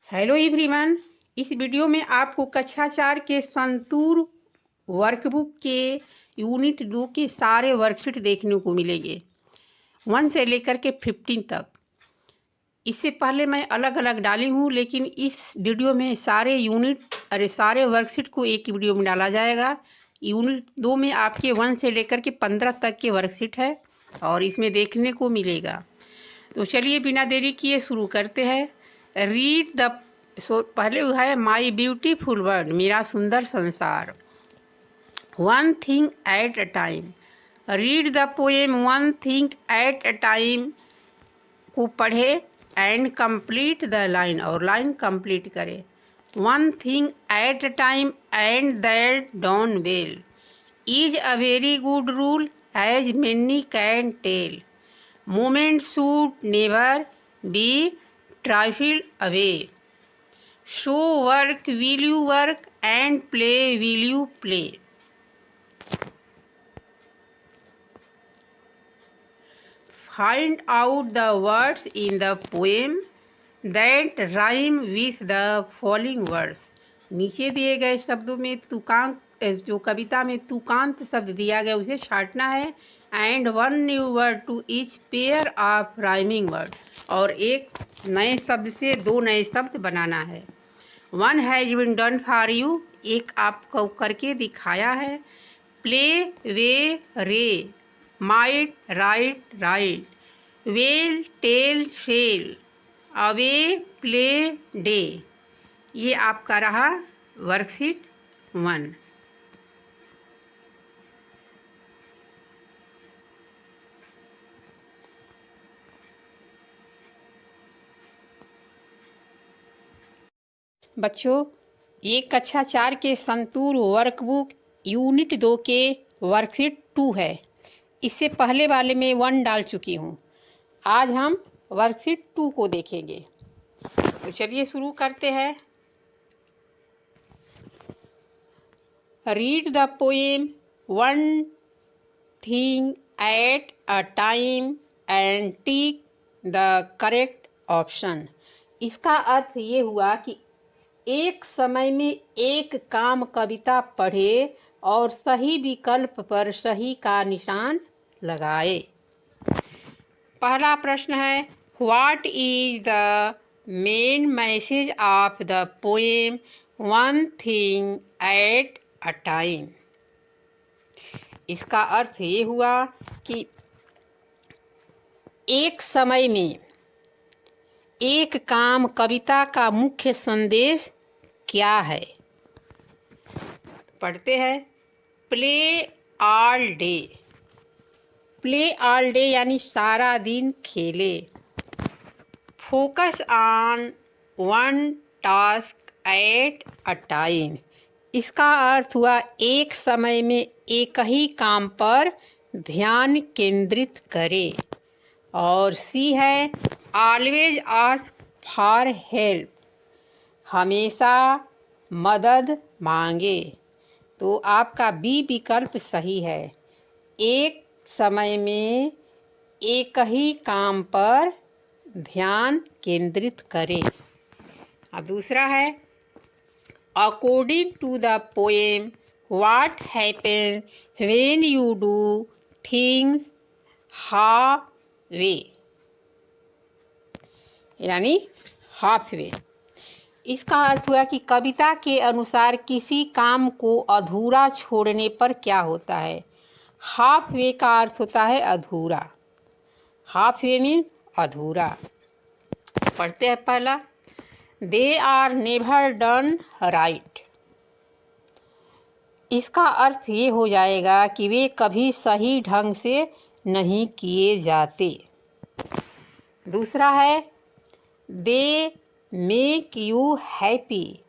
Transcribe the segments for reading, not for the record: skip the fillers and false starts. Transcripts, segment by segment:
Hello everyone. इस video में आपको कक्षा 4 के संतूर वर्कबुक के यूनिट 2 के सारे वर्कशीट देखने को मिलेंगे 1 से लेकर के 15 तक। इससे पहले मैं अलग अलग डाली हूँ, लेकिन इस वीडियो में सारे वर्कशीट को एक ही वीडियो में डाला जाएगा। यूनिट 2 में आपके 1 से लेकर के 15 तक के वर्कशीट है और इसमें देखने को मिलेगा। तो चलिए बिना देरी किए शुरू करते हैं। रीड द पहले है माई ब्यूटीफुल वर्ल्ड, मेरा सुंदर संसार। One thing at a time. Read the poem one thing at a time को पढ़े एंड कंप्लीट द लाइन, और लाइन कंप्लीट करे। One thing at a time and that done well is a very good rule as many can tell. Moment should never be trifled away. So work will you work and play will you play. Find out the words in the poem that rhyme with the following words. नीचे दिए गए शब्दों में तुकांत, जो कविता में तुकांत शब्द दिया गया उसे छांटना है। And one new word to each pair of rhyming word, और एक नए शब्द से दो नए शब्द बनाना है। One has been done for you, एक आपको करके दिखाया है। Play way ray, might right write, well tell sell, away play day. ये आपका रहा वर्कशीट 1। बच्चों, ये कक्षा 4 के संतूर वर्कबुक यूनिट 2 के वर्कशीट 2 है। इससे पहले वाले में 1 डाल चुकी हूँ। आज हम वर्कशीट 2 को देखेंगे। तो चलिए शुरू करते हैं। Read the poem one thing at a time and tick the correct option. इसका अर्थ ये हुआ कि एक समय में एक काम कविता पढ़े और सही विकल्प पर सही का निशान लगाए। पहला प्रश्न है, what is the main message of the poem one thing at a time. इसका अर्थ ये हुआ कि एक समय में एक काम कविता का मुख्य संदेश क्या है। पढ़ते हैं। Play all day. Play all day यानी सारा दिन खेले। Focus on one task at a time. इसका अर्थ हुआ एक समय में एक ही काम पर ध्यान केंद्रित करे। और सी है, ऑलवेज आस्क फॉर हेल्प, हमेशा मदद मांगे। तो आपका बी विकल्प सही है। एक समय में एक ही काम पर ध्यान केंद्रित करें। अब दूसरा है, according to the poem what happens when you do things half way, यानी हाफ वे। इसका अर्थ हुआ कि कविता के अनुसार किसी काम को अधूरा छोड़ने पर क्या होता है। हाफ वे का अर्थ होता है अधूरा। हाफ वे मीन्स अधूरा। पढ़ते हैं पहला, they are never done right. इसका अर्थ ये हो जाएगा कि वे कभी सही ढंग से नहीं किए जाते। दूसरा है, दे मेक यू हैप्पी,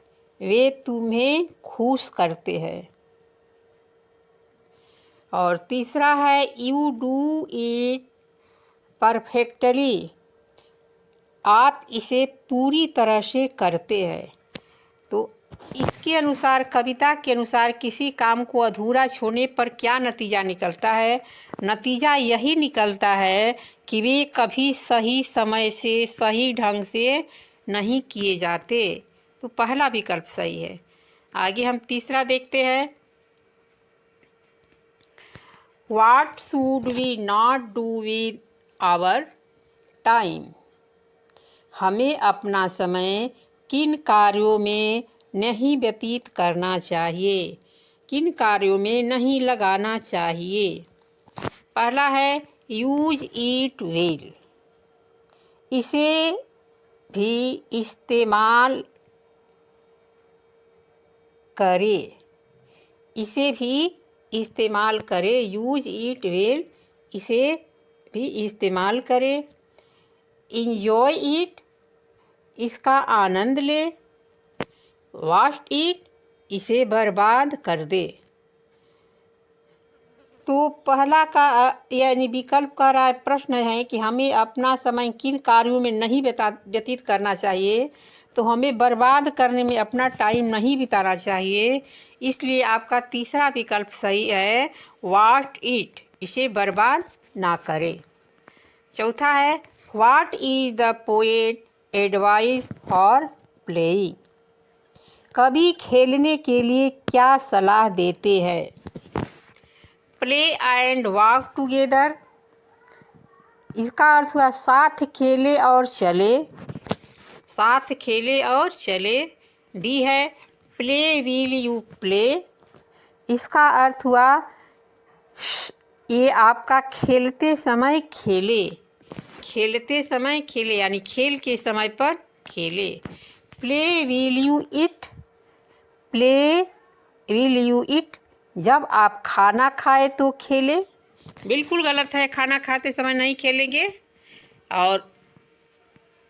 वे तुम्हें खुश करते हैं। और तीसरा है, यू डू इट परफेक्टली, आप इसे पूरी तरह से करते हैं। तो इसके अनुसार, कविता के अनुसार किसी काम को अधूरा छोड़ने पर क्या नतीजा निकलता है। नतीजा यही निकलता है कि वे कभी सही समय से सही ढंग से नहीं किए जाते। तो पहला विकल्प सही है। आगे हम तीसरा देखते हैं। What should we not do with our time? हमें अपना समय किन कार्यों में नहीं व्यतीत करना चाहिए, किन कार्यों में नहीं लगाना चाहिए। पहला है यूज इट वेल, इसे भी इस्तेमाल करे, इसे भी इस्तेमाल करे। यूज इट वेल, इसे भी इस्तेमाल करे। इंजॉय इट, इसका आनंद ले। वास्ट इट, इसे बर्बाद कर दे। तो पहला का यानी विकल्प का रहा प्रश्न है कि हमें अपना समय किन कार्यों में नहीं व्यतीत करना चाहिए। तो हमें बर्बाद करने में अपना टाइम नहीं बिताना चाहिए, इसलिए आपका तीसरा विकल्प सही है, वास्ट इट, इसे बर्बाद ना करे। चौथा है what is the poet advice for playing, कवि खेलने के लिए क्या सलाह देते हैं। प्ले एंड वॉक टुगेदर, इसका अर्थ हुआ साथ खेले और चले, साथ खेले और चले। बी है प्ले विल यू प्ले, इसका अर्थ हुआ ये आपका खेलते समय खेले, खेलते समय खेले यानी खेल के समय पर खेले। Play will you it, play will you it, जब आप खाना खाए तो खेले। बिल्कुल गलत है, खाना खाते समय नहीं खेलेंगे। और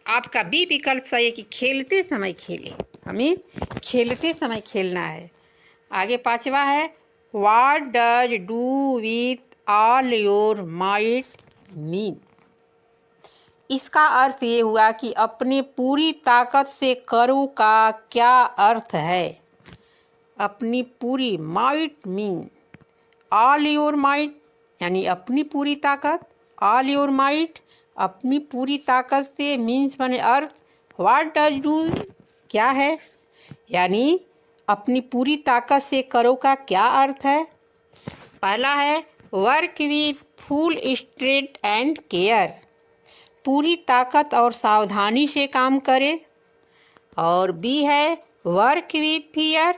आपका बी विकल्प सही है कि खेलते समय खेले, हमें खेलते समय खेलना है। आगे पांचवा है what does do with all your might mean, इसका अर्थ ये हुआ कि अपने पूरी ताकत से करो का क्या अर्थ है। अपनी पूरी, might mean all your might यानी अपनी पूरी ताकत, ऑल योर माइट अपनी पूरी ताकत से, मीन्स बने अर्थ। व्हाट डज डू क्या है, यानी अपनी पूरी ताकत से करो का क्या अर्थ है। पहला है work with full strength and care, पूरी ताकत और सावधानी से काम करे। और बी है वर्क विथ फियर,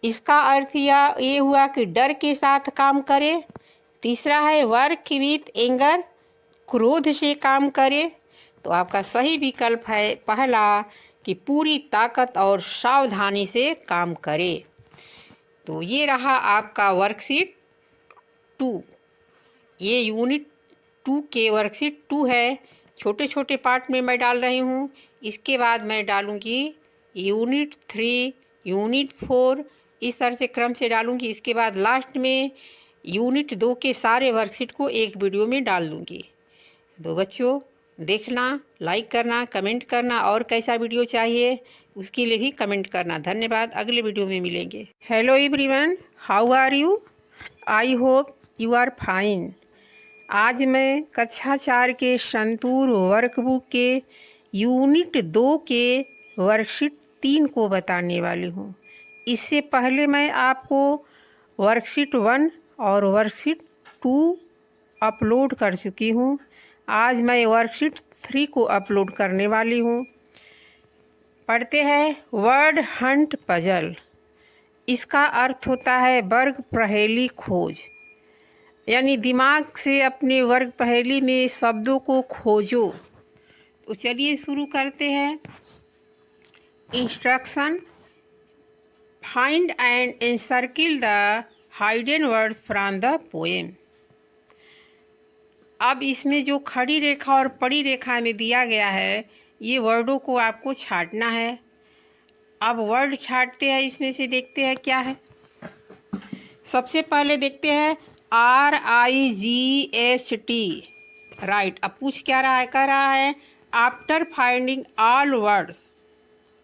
इसका अर्थ ये हुआ कि डर के साथ काम करे। तीसरा है वर्क विथ एंगर, क्रोध से काम करे। तो आपका सही विकल्प है पहला कि पूरी ताकत और सावधानी से काम करे। तो ये रहा आपका वर्कशीट 2, ये यूनिट 2 के वर्कशीट 2 है। छोटे छोटे पार्ट में मैं डाल रही हूँ, इसके बाद मैं डालूँगी यूनिट 3, यूनिट 4, इस तरह से क्रम से डालूँगी। इसके बाद लास्ट में यूनिट 2 के सारे वर्कशीट को एक वीडियो में डाल दूँगी। तो बच्चों देखना, लाइक करना, कमेंट करना, और कैसा वीडियो चाहिए उसके लिए भी कमेंट करना। धन्यवाद, अगले वीडियो में मिलेंगे। Hello everyone, how are you? I hope you are fine. आज मैं कक्षा 4 के संतूर वर्कबुक के यूनिट 2 के वर्कशीट 3 को बताने वाली हूँ। इससे पहले मैं आपको वर्कशीट 1 और वर्कशीट 2 अपलोड कर चुकी हूँ। आज मैं वर्कशीट 3 को अपलोड करने वाली हूँ। पढ़ते हैं वर्ड हंट पजल, इसका अर्थ होता है वर्ग पहेली खोज, यानी दिमाग से अपने वर्ग पहेली में शब्दों को खोजो। तो चलिए शुरू करते हैं। Instruction, find and encircle the hidden words from the poem. अब इसमें जो खड़ी रेखा और पड़ी रेखा में दिया गया है, ये वर्डों को आपको छांटना है। अब वर्ड छांटते हैं, इसमें से देखते हैं क्या है। सबसे पहले देखते हैं RIGHT, राइट। अब पूछ क्या रहा है, कह रहा है after finding all words,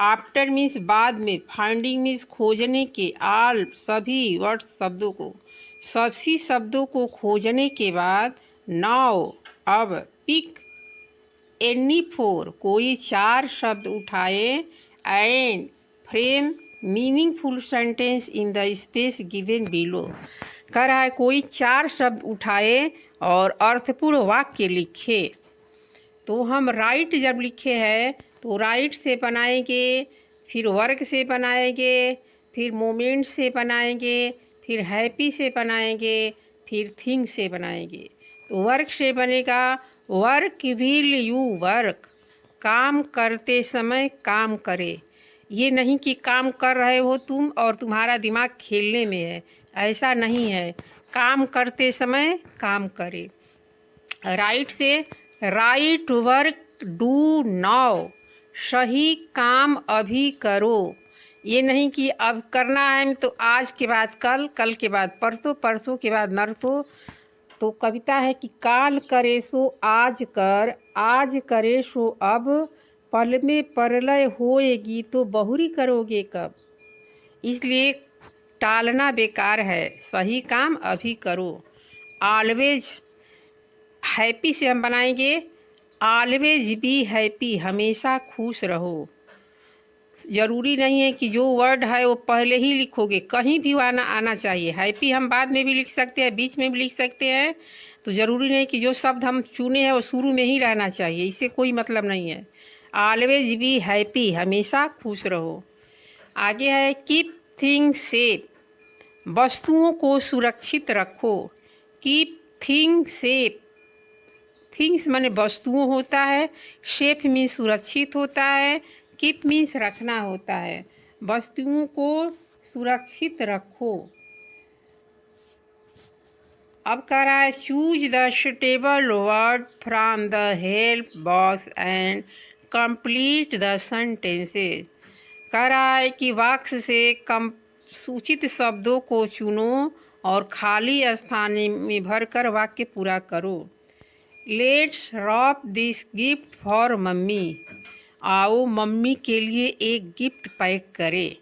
after means बाद में, फाइंडिंग मीन्स खोजने के, ऑल सभी वर्ड्स शब्दों को, सभी शब्दों को खोजने के बाद, नाउ अब पिक एनी फोर कोई 4 शब्द उठाए and frame meaningful sentence in the space given below. कह रहा है कोई 4 शब्द उठाए और अर्थपूर्ण वाक्य लिखे। तो हम राइट जब लिखे हैं तो राइट से बनाएंगे, फिर वर्क से बनाएंगे, फिर मोमेंट से बनाएंगे, फिर हैप्पी से बनाएंगे, फिर थिंग से बनाएंगे। तो वर्क से बनेगा वर्क विल यू वर्क, काम करते समय काम करे। ये नहीं कि काम कर रहे हो तुम और तुम्हारा दिमाग खेलने में है, ऐसा नहीं है। काम करते समय काम करे। राइट से राइट वर्क डू नाउ, सही काम अभी करो। ये नहीं कि अब करना है तो आज के बाद कल, कल के बाद परसों, परसों के बाद नरसों। तो कविता है कि काल करे सो आज कर, आज करे सो अब, पल में परलय होएगी तो बहुरी करोगे कब। इसलिए टालना बेकार है, सही काम अभी करो। ऑलवेज हैप्पी से हम बनाएंगे ऑलवेज बी हैप्पी, हमेशा खुश रहो। ज़रूरी नहीं है कि जो वर्ड है वो पहले ही लिखोगे, कहीं भी आना चाहिए। हैप्पी हम बाद में भी लिख सकते हैं, बीच में भी लिख सकते हैं। तो ज़रूरी नहीं कि जो शब्द हम चुने हैं वो शुरू में ही रहना चाहिए, इससे कोई मतलब नहीं है। ऑलवेज बी हैप्पी, हमेशा खुश रहो। आगे है कीप थिंग्स सेफ, वस्तुओं को सुरक्षित रखो। कीप थिंग्स सेफ, थिंग्स माने वस्तुओं होता है, सेफ मीन्स सुरक्षित होता है, कीप मीन्स रखना होता है। वस्तुओं को सुरक्षित रखो। अब कह रहा है choose the suitable word from the help box and complete the sentences. कह रहा है कि वाक्य से कम सूचित शब्दों को चुनो और खाली स्थान में भरकर वाक्य पूरा करो। Let's wrap this gift for mummy, आओ मम्मी के लिए एक गिफ्ट पैक करें।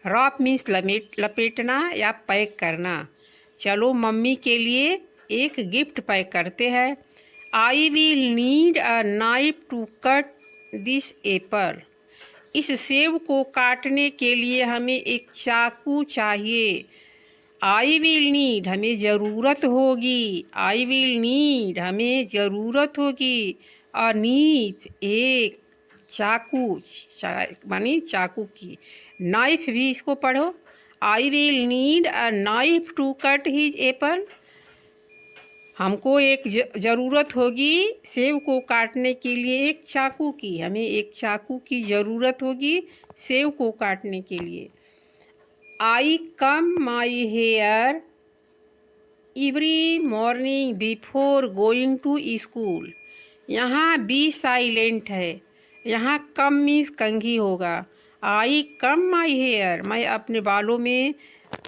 रॉप मीन्स लपेटना या पैक करना। चलो मम्मी के लिए एक गिफ्ट पैक करते हैं। I will need a knife to cut this apple, इस सेब को काटने के लिए हमें एक चाकू चाहिए। आई विल नीड, हमें ज़रूरत होगी। आई विल नीड, हमें ज़रूरत होगी। अ नीफ, एक चाकू, मानी चाकू की। नाइफ भी इसको पढ़ो। I will need a knife to cut his apple, हमको एक ज़रूरत होगी सेब को काटने के लिए एक चाकू की। हमें एक चाकू की ज़रूरत होगी सेब को काटने के लिए। I comb my hair every morning before going to school, यहाँ बी साइलेंट है, यहाँ कम मीन्स कंघी होगा। आई कम माई हेयर, मैं अपने बालों में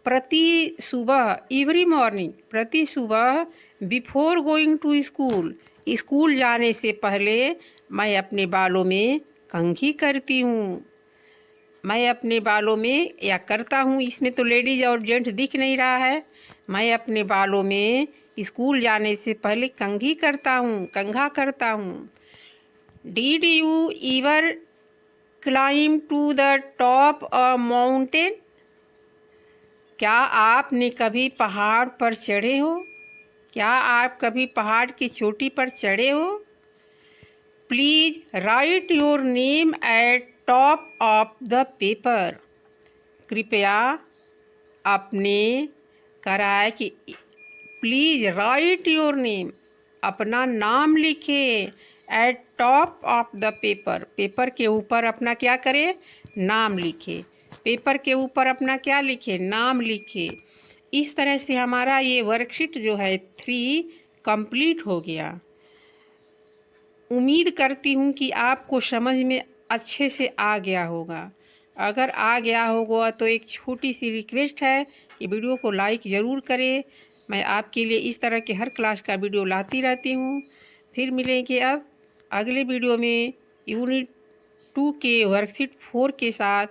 प्रति सुबह, एवरी मॉर्निंग प्रति सुबह, before going to school school जाने से पहले मैं अपने बालों में कंघी करती हूँ। मैं अपने बालों में या करता हूँ, इसमें तो लेडीज और जेंट्स दिख नहीं रहा है। मैं अपने बालों में स्कूल जाने से पहले कंघी करता हूँ, कंघा करता हूँ। Did you ever climb to the top a mountain, क्या आपने कभी पहाड़ पर चढ़े हो? क्या आप कभी पहाड़ की चोटी पर चढ़े हो? Please right your name at top of the paper, कृपया अपने कराए कि प्लीज राइट योर नेम, अपना नाम लिखे। Eight top of the paper, paper के ऊपर अपना क्या करे? नाम लिखे। पेपर के ऊपर अपना क्या लिखे? नाम लिखे। इस तरह से हमारा ये वर्कशीट जो है 3 कंप्लीट हो गया। उम्मीद करती हूँ कि आपको समझ में अच्छे से आ गया होगा। अगर आ गया होगा तो एक छोटी सी रिक्वेस्ट है कि वीडियो को लाइक ज़रूर करें। मैं आपके लिए इस तरह के हर क्लास का वीडियो लाती रहती हूँ। फिर मिलेंगे अब अगले वीडियो में यूनिट 2 के वर्कशीट 4 के साथ।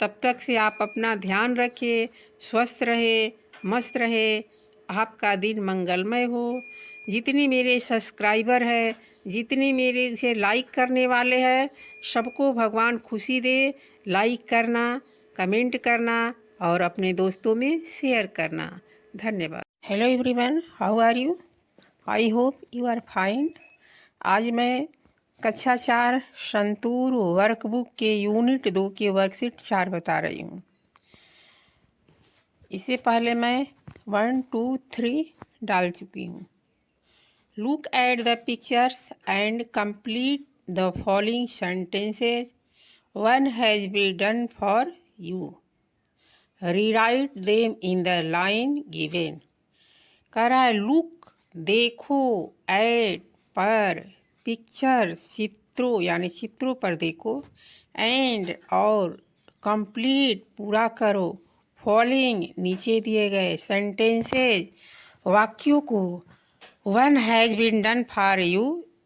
तब तक से आप अपना ध्यान रखें, स्वस्थ रहे, मस्त रहे, आपका दिन मंगलमय हो। जितने मेरे सब्सक्राइबर हैं, जितने मेरे इसे लाइक करने वाले हैं सबको भगवान खुशी दे। लाइक करना, कमेंट करना और अपने दोस्तों में शेयर करना। धन्यवाद। Hello everyone, how are you? I hope you are fine. आज मैं कक्षा 4 संतूर वर्कबुक के यूनिट 2 के वर्कशीट 4 बता रही हूँ। इससे पहले मैं 1, 2, 3 डाल चुकी हूँ। Look at the pictures and complete the following sentences. One has been done for you. Rewrite them in the line given. कह रहा है लुक, देखो, एट, पर, पिक्चर्स, चित्रों यानी चित्रों पर देखो, एंड और, कंप्लीट पूरा करो, फॉलोइंग नीचे दिए गए सेंटेंसेज वाक्यों को, one has been done for you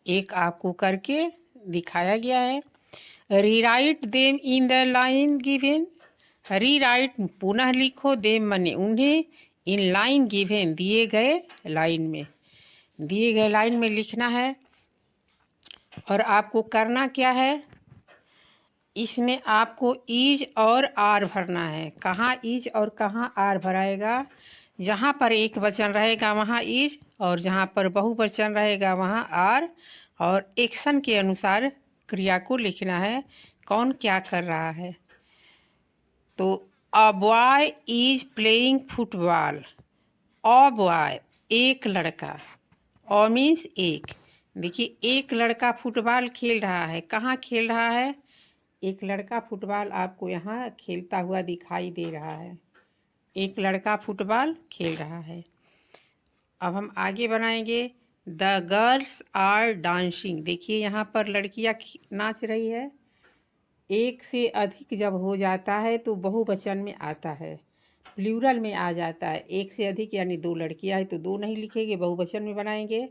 एक आपको करके दिखाया गया है। Rewrite them in the line given. Rewrite पुनः लिखो, देम मने उन्हें, इन लाइन गिवन दिए गए लाइन में, दिए गए लाइन में लिखना है। और आपको करना क्या है, इसमें आपको इज और आर भरना है। कहाँ इज और कहाँ आर भराएगा? जहाँ पर एक वचन रहेगा वहाँ इज और जहाँ पर बहुवचन रहेगा वहाँ आर। और एक्शन के अनुसार क्रिया को लिखना है, कौन क्या कर रहा है। तो a boy is playing football. A boy एक लड़का, अ मीन्स एक। देखिए एक लड़का फुटबॉल खेल रहा है। कहाँ खेल रहा है? एक लड़का फुटबॉल आपको यहाँ खेलता हुआ दिखाई दे रहा है। एक लड़का फुटबॉल खेल रहा है। अब हम आगे बनाएंगे। The girls are dancing. देखिए यहाँ पर लड़कियाँ नाच रही है। एक से अधिक जब हो जाता है तो बहुवचन में आता है, प्लूरल में आ जाता है। एक से अधिक यानी 2 लड़कियाँ हैं तो 2 नहीं लिखेंगे, बहुवचन में बनाएंगे।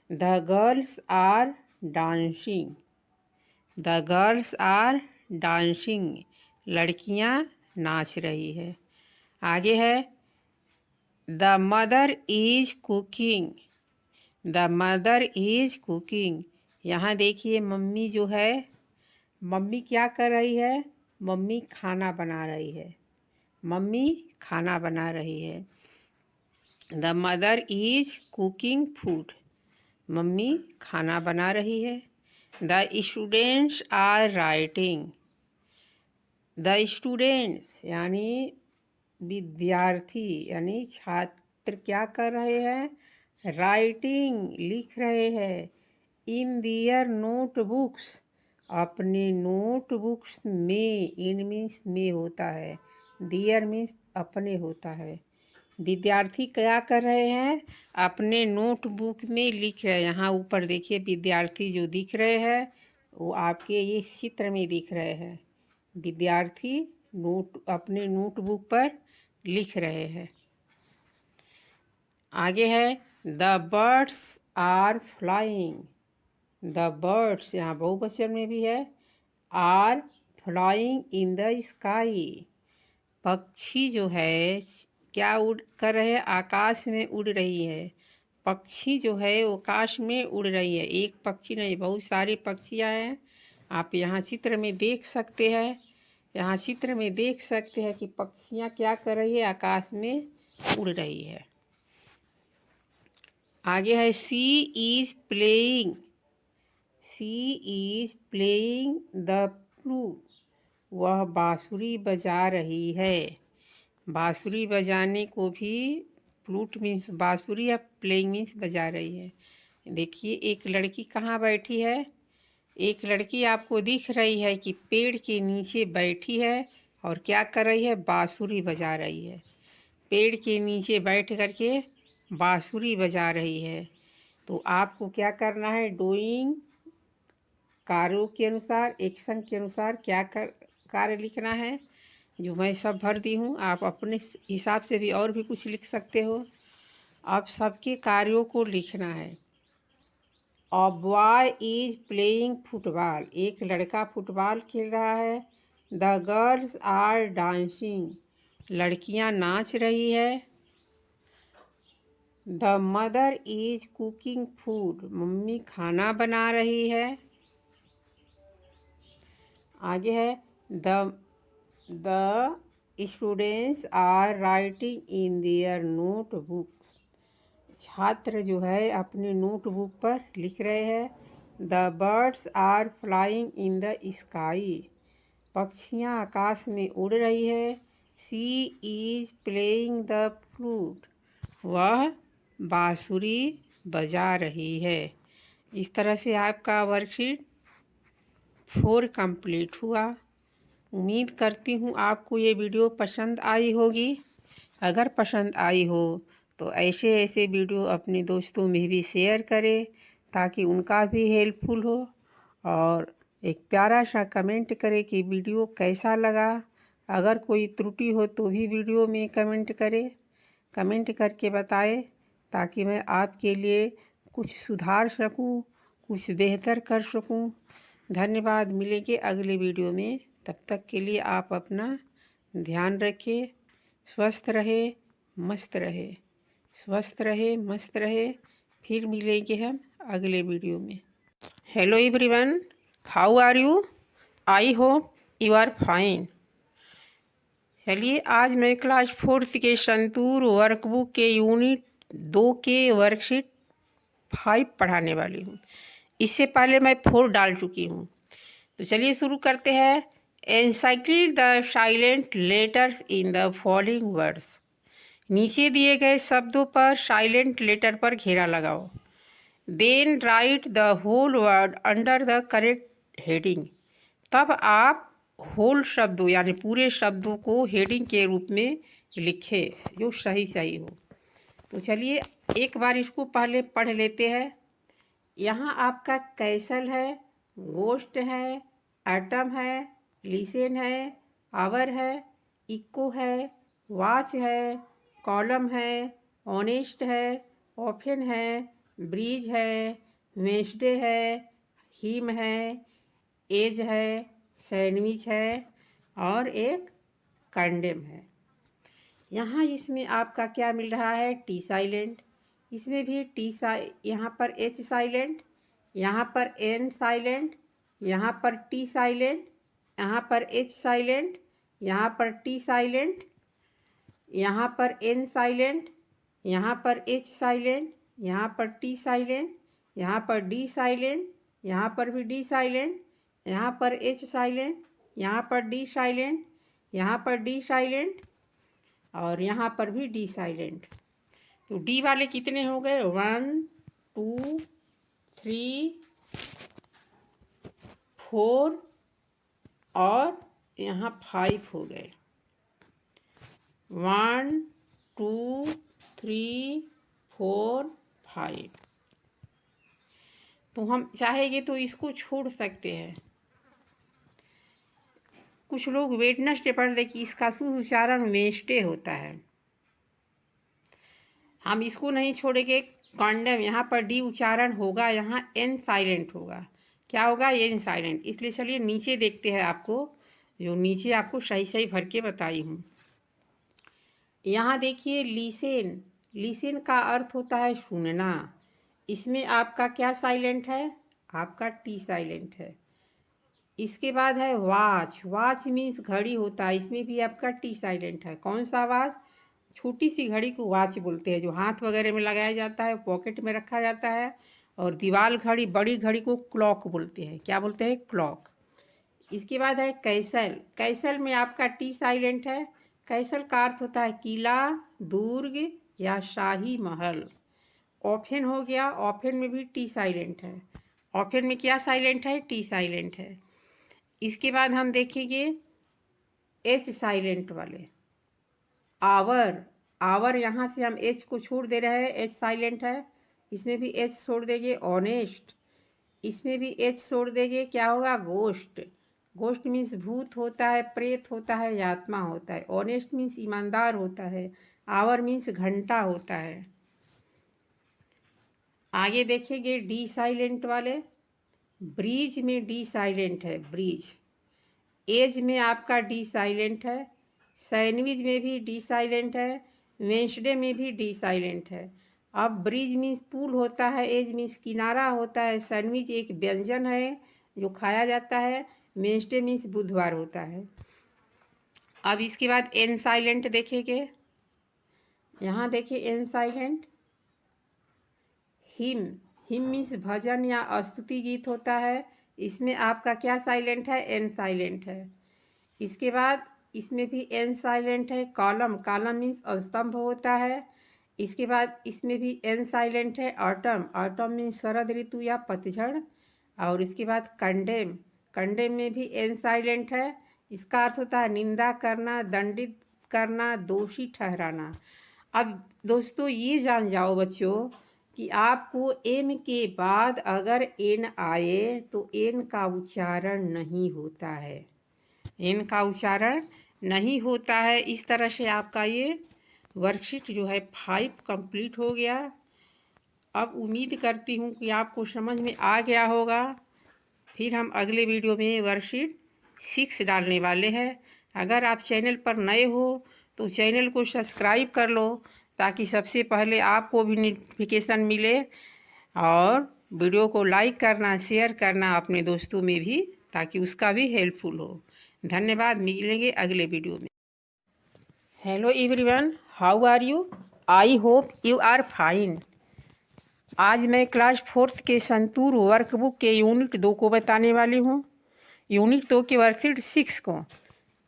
The girls are dancing. The girls are dancing, लड़कियां नाच रही है। आगे है the mother is cooking. The mother is cooking. यहाँ देखिए मम्मी जो है, मम्मी क्या कर रही है? मम्मी खाना बना रही है। मम्मी खाना बना रही है। The mother is cooking food. Mummy खाना बना रही है। The students are writing. The students यानी विद्यार्थी यानी छात्र क्या कर रहे हैं? राइटिंग लिख रहे हैं। इन दियर नोटबुक्स, अपने नोटबुक्स में। इन मीन्स में होता है, दियर मीन्स अपने होता है। विद्यार्थी क्या कर रहे हैं? अपने नोटबुक में लिख रहे हैं। यहाँ ऊपर देखिए विद्यार्थी जो दिख रहे हैं वो आपके ये चित्र में दिख रहे हैं। विद्यार्थी अपने नोटबुक पर लिख रहे हैं। आगे है the birds are flying. The birds यहाँ बहुवचन में भी है। Are flying in the sky, पक्षी जो है क्या कर रहे हैं? आकाश में उड़ रही है। पक्षी जो है वो आकाश में उड़ रही है। एक पक्षी नहीं, बहुत सारी पक्षियाँ हैं। आप यहाँ चित्र में देख सकते हैं। यहाँ चित्र में देख सकते हैं कि पक्षियाँ क्या कर रही है? आकाश में उड़ रही है। आगे है she is playing. She is playing the flute. वह बांसुरी बजा रही है। बांसुरी बजाने को भी फ्लूट मीन्स बांसुरी या प्लेइंग मीन्स बजा रही है। देखिए एक लड़की कहाँ बैठी है? एक लड़की आपको दिख रही है कि पेड़ के नीचे बैठी है और क्या कर रही है? बांसुरी बजा रही है। पेड़ के नीचे बैठ करके बांसुरी बजा रही है। तो आपको क्या करना है? डूइंग कार्यों के अनुसार, एक्शन के अनुसार क्या कार्य लिखना है, जो मैं सब भर दी हूँ। आप अपने हिसाब से भी और भी कुछ लिख सकते हो। अब सबके कार्यों को लिखना है। A boy is playing football. एक लड़का फुटबॉल खेल रहा है। द गर्ल्स आर डांसिंग, लड़कियां नाच रही है। The mother is cooking food, mummy खाना बना रही है। आगे है the students are writing in their notebooks, छात्र जो है अपने नोटबुक पर लिख रहे हैं। The birds are flying in the sky, पक्षियाँ आकाश में उड़ रही है। She is playing the flute, वह बांसुरी बजा रही है। इस तरह से आपका वर्कशीट 4 कंप्लीट हुआ। उम्मीद करती हूँ आपको ये वीडियो पसंद आई होगी। अगर पसंद आई हो तो ऐसे ऐसे वीडियो अपने दोस्तों में भी शेयर करें ताकि उनका भी हेल्पफुल हो, और एक प्यारा सा कमेंट करें कि वीडियो कैसा लगा। अगर कोई त्रुटि हो तो भी वीडियो में कमेंट करें, कमेंट करके बताएं ताकि मैं आपके लिए कुछ सुधार सकूं, कुछ बेहतर कर सकूं। धन्यवाद। मिलेंगे अगले वीडियो में, तब तक के लिए आप अपना ध्यान रखें। स्वस्थ रहे, मस्त रहे, स्वस्थ रहे, मस्त रहे। फिर मिलेंगे हम अगले वीडियो में। Hello everyone, how are you? I hope you are fine. चलिए आज मैं क्लास 4 के संतूर वर्कबुक के यूनिट 2 के वर्कशीट 5 पढ़ाने वाली हूँ। इससे पहले मैं 4 डाल चुकी हूँ। तो चलिए शुरू करते हैं। Encircle the silent letters in the following words, नीचे दिए गए शब्दों पर साइलेंट लेटर पर घेरा लगाओ। Then write the whole word under the correct heading, तब आप होल शब्दों यानी पूरे शब्दों को हेडिंग के रूप में लिखें जो सही सही हो। तो चलिए एक बार इसको पहले पढ़ लेते हैं। यहाँ आपका कैसल है, गोस्ट है, एटम है, लिसन है, आवर है, इको है, वाच है, कॉलम है, ऑनेस्ट है, ऑफन है, ब्रीज है, वेंसडे है, हिम है, एज है, सैंडविच है और एक कंडेम है। यहाँ इसमें आपका क्या मिल रहा है? T silent. इसमें भी यहाँ पर एच साइलेंट, यहाँ पर एन साइलेंट, यहाँ पर टी साइलेंट, यहाँ पर एच साइलेंट, यहाँ पर टी साइलेंट, यहाँ पर एन साइलेंट, यहाँ पर एच साइलेंट, यहाँ पर टी साइलेंट, यहाँ पर डी साइलेंट, यहाँ पर भी डी साइलेंट, यहाँ पर एच साइलेंट, यहाँ पर डी साइलेंट, यहाँ पर डी साइलेंट और यहाँ पर भी डी साइलेंट। तो डी वाले कितने हो गए? 1 2 3 4 और यहाँ 5 हो गए। 1 2 3 4 5। तो हम चाहेंगे तो इसको छोड़ सकते हैं। कुछ लोग वेडनेसडे पढ़ते कि इसका शुद्ध उच्चारण वेंसडे होता है, हम इसको नहीं छोड़ेंगे। कॉन्डम यहाँ पर डी उच्चारण होगा, यहाँ एन साइलेंट होगा। क्या होगा? N silent. इसलिए चलिए नीचे देखते हैं, आपको जो नीचे आपको सही सही भर के बताई हूँ। यहाँ देखिए लिसन, लिसन का अर्थ होता है सुनना। इसमें आपका क्या साइलेंट है? आपका टी साइलेंट है। इसके बाद है वॉच, वॉच मीन्स घड़ी होता है, इसमें भी आपका टी साइलेंट है। कौन सा वॉच? छोटी सी घड़ी को वॉच बोलते हैं, जो हाथ वगैरह में लगाया जाता है, पॉकेट में रखा जाता है। और दीवार घड़ी, बड़ी घड़ी को क्लॉक बोलते हैं। क्या बोलते हैं? क्लॉक। इसके बाद है कैसल, कैसल में आपका टी साइलेंट है। कैसल का अर्थ होता है किला, दुर्ग या शाही महल। ऑफन हो गया, ऑफन में भी टी साइलेंट है। ऑफन में क्या साइलेंट है? टी साइलेंट है। इसके बाद हम देखेंगे एच साइलेंट वाले। आवर, आवर यहाँ से हम एच को छोड़ दे रहे हैं, एच साइलेंट है। इसमें भी एच छोड़ देंगे। ऑनेस्ट, इसमें भी एच छोड़ देंगे। क्या होगा? गोस्ट, गोस्ट मीन्स भूत होता है, प्रेत होता है या आत्मा होता है। ऑनेस्ट मीन्स ईमानदार होता है। आवर मीन्स घंटा होता है। आगे देखेंगे डी साइलेंट वाले। ब्रीज में डी साइलेंट है, ब्रीज। एज में आपका डी साइलेंट है। सैंडविच में भी डी साइलेंट है। वेंसडे में भी डी साइलेंट है। अब ब्रिज मीन्स पुल होता है, एज मीन्स किनारा होता है, सैंडविच एक व्यंजन है जो खाया जाता है, वेडनेसडे मीन्स बुधवार होता है। अब इसके बाद एन साइलेंट देखेंगे। यहाँ देखिए N silent, hymn, hymn means भजन या स्तुति गीत होता है, इसमें आपका क्या साइलेंट है, एन साइलेंट है। इसके बाद इसमें भी एन साइलेंट है। कॉलम, कॉलम मीन्स स्तंभ होता है, इसके बाद इसमें भी एन साइलेंट है। ऑटम, ऑटम मीन्स शरद ऋतु या पतझड़। और इसके बाद कंडेम, कंडेम में भी एन साइलेंट है, इसका अर्थ होता है निंदा करना, दंडित करना, दोषी ठहराना। अब दोस्तों ये जान जाओ बच्चों कि आपको एम के बाद अगर एन आए तो एन का उच्चारण नहीं होता है, एन का उच्चारण नहीं होता है। इस तरह से आपका ये वर्कशीट जो है 5 कंप्लीट हो गया। अब उम्मीद करती हूँ कि आपको समझ में आ गया होगा। फिर हम अगले वीडियो में वर्कशीट 6 डालने वाले हैं। अगर आप चैनल पर नए हो तो चैनल को सब्सक्राइब कर लो ताकि सबसे पहले आपको भी नोटिफिकेशन मिले, और वीडियो को लाइक करना, शेयर करना अपने दोस्तों में भी, ताकि उसका भी हेल्पफुल हो। धन्यवाद, मिलेंगे अगले वीडियो में। Hello everyone, how are you? I hope you are fine. आज मैं क्लास 4th के संतूर वर्कबुक के यूनिट 2 को बताने वाली हूँ, यूनिट 2 के वर्कशीट 6 को।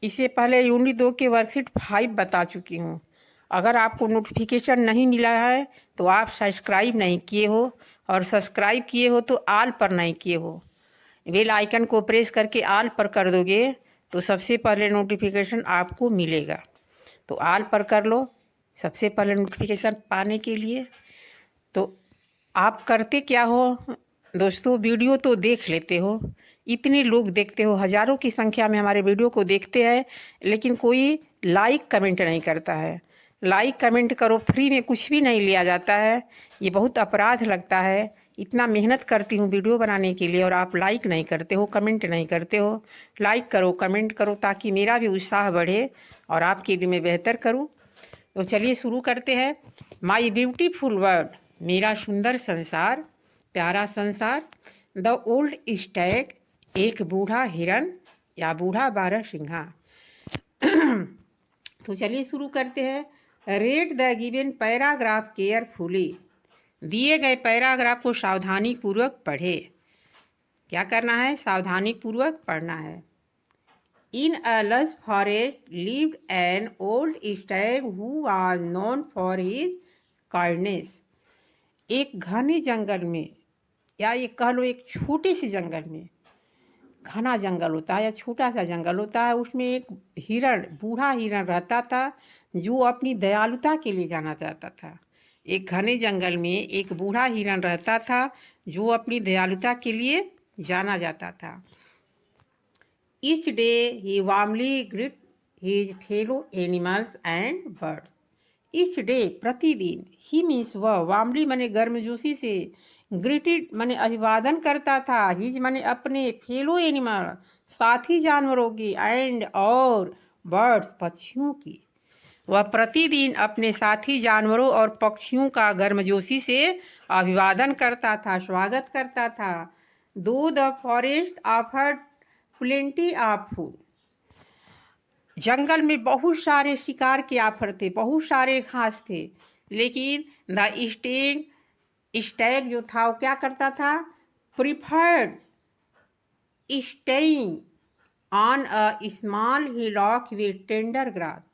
इससे पहले यूनिट 2 के वर्कशीट 5 बता चुकी हूँ। अगर आपको नोटिफिकेशन नहीं मिला है तो आप सब्सक्राइब नहीं किए हो, और सब्सक्राइब किए हो तो आल पर नहीं किए हो। बेल आइकन को प्रेस करके आल पर कर दोगे तो सबसे पहले नोटिफिकेशन आपको मिलेगा। तो आल पर कर लो सबसे पहले नोटिफिकेशन पाने के लिए। तो आप करते क्या हो दोस्तों, वीडियो तो देख लेते हो, इतने लोग देखते हो, हज़ारों की संख्या में हमारे वीडियो को देखते हैं, लेकिन कोई लाइक कमेंट नहीं करता है। लाइक कमेंट करो, फ्री में कुछ भी नहीं लिया जाता है, ये बहुत अपराध लगता है। इतना मेहनत करती हूँ वीडियो बनाने के लिए और आप लाइक नहीं करते हो, कमेंट नहीं करते हो। लाइक करो, कमेंट करो, ताकि मेरा भी उत्साह बढ़े और आपके लिए मैं बेहतर करूँ। तो चलिए शुरू करते हैं। माई ब्यूटीफुल वर्ल्ड, मेरा सुंदर संसार, प्यारा संसार। द ओल्ड स्टैग, एक बूढ़ा हिरन या बूढ़ा बारहसिंघा। तो चलिए शुरू करते हैं। Read the given paragraph carefully, दिए गए पैराग्राफ को सावधानी पूर्वक पढ़े। क्या करना है, सावधानी पूर्वक पढ़ना है। In a lush forest lived an old stag who was known for his kindness. एक घने जंगल में, या ये कह लो एक छोटे से जंगल में, घना जंगल होता है या छोटा सा जंगल होता है, उसमें एक हिरण, बूढ़ा हिरण रहता था जो अपनी दयालुता के लिए जाना जाता था। एक घने जंगल में एक बूढ़ा हिरण रहता था जो अपनी दयालुता के लिए जाना जाता था। Each day he warmly greet his fellow animals and birds. Each day, प्रतिदिन, he means वह, warmly माने गर्मजोशी से, greeted माने अभिवादन करता था, his माने अपने, fellow animal साथी जानवरों की, and और birds पक्षियों की। वह प्रतिदिन अपने साथी जानवरों और पक्षियों का गर्मजोशी से अभिवादन करता था, स्वागत करता था। Though the forest offered plenty of food, जंगल में बहुत सारे शिकार के ऑफर थे, बहुत सारे घास थे, लेकिन द स्टैग जो था वो क्या करता था, preferred staying on a small hillock with tender grass.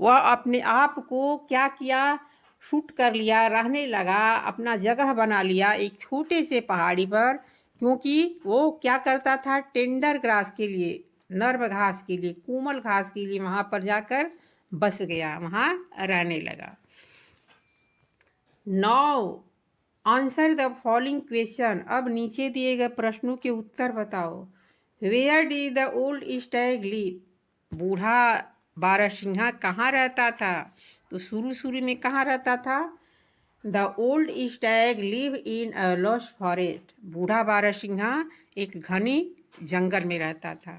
वह अपने आप को क्या किया, शूट कर लिया, रहने लगा, अपना जगह बना लिया एक छोटे से पहाड़ी पर, क्योंकि वो क्या करता था, टेंडर ग्रास के लिए, नर्म घास के लिए, कोमल घास के लिए वहाँ पर जाकर बस गया, वहाँ रहने लगा। Now answer the following question, अब नीचे दिए गए प्रश्नों के उत्तर बताओ। Where did the old stag live, बूढ़ा बारहसिंघा कहाँ रहता था? तो शुरू में कहाँ रहता था? The old stag live in a loss forest, बूढ़ा बारहसिंघा एक घने जंगल में रहता था।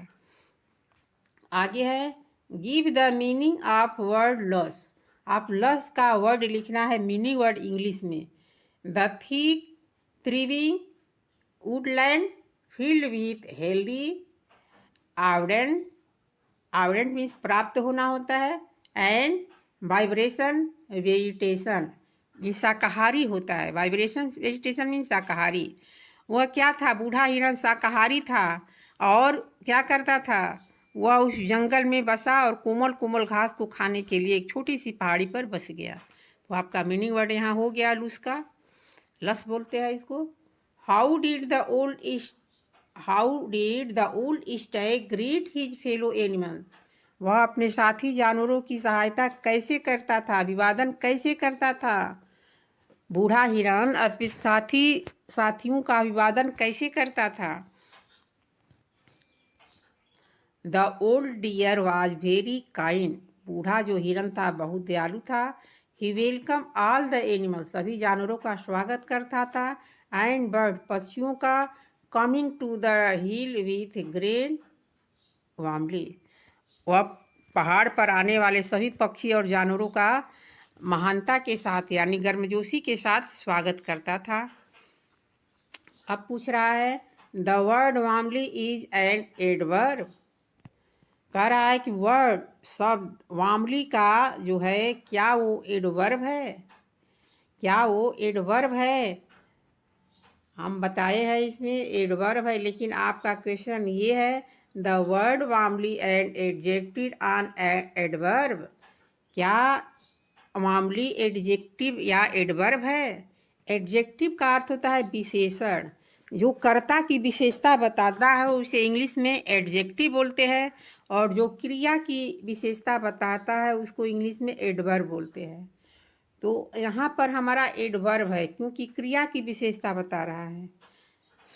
आगे है give the meaning of word lush, आप लस का वर्ड लिखना है, मीनिंग वर्ड इंग्लिश में। The thick thriving woodland filled with healthy abundant, abundant means प्राप्त होना होता है, एंड वाइब्रेशन वेजिटेशन, ये शाकाहारी होता है। वाइब्रेशन वेजिटेशन मीन्स शाकाहारी। वह क्या था, बूढ़ा हिरण शाकाहारी था और क्या करता था, वह उस जंगल में बसा और कोमल कोमल घास को खाने के लिए एक छोटी सी पहाड़ी पर बस गया। तो आपका मीनिंग वर्ड यहाँ हो गया लूस का, लस बोलते हैं इसको। How did the old Stag greet his fellow animals, वह अपने साथी जानवरों की सहायता कैसे करता था, अभिवादन कैसे करता था। बूढ़ा हिरण अपने साथियों का अभिवादन कैसे करता था। The old deer was very kind, बूढ़ा जो हिरण था बहुत दयालु था। He welcome all the animals, सभी जानवरों का स्वागत करता था। एंड बर्ड, पक्षियों का। Coming to the hill with grain warmly, वह पहाड़ पर आने वाले सभी पक्षी और जानवरों का महानता के साथ यानी गर्मजोशी के साथ स्वागत करता था। अब पूछ रहा है the word warmly is an adverb, कह रहा है कि वर्ड शब्द वार्मली का जो है क्या वो एडवर्ब है, क्या वो एडवर्ब है। हम बताए हैं इसमें एडवर्ब है, लेकिन आपका क्वेश्चन ये है the word warmly and adjective on adverb, क्या वार्मली एडजेक्टिव या एडवर्ब है। एडजेक्टिव का अर्थ होता है विशेषण, जो कर्ता की विशेषता बताता है उसे इंग्लिश में एडजेक्टिव बोलते हैं, और जो क्रिया की विशेषता बताता है उसको इंग्लिश में एडवर्ब बोलते हैं। तो यहाँ पर हमारा एडवर्ब है क्योंकि क्रिया की विशेषता बता रहा है।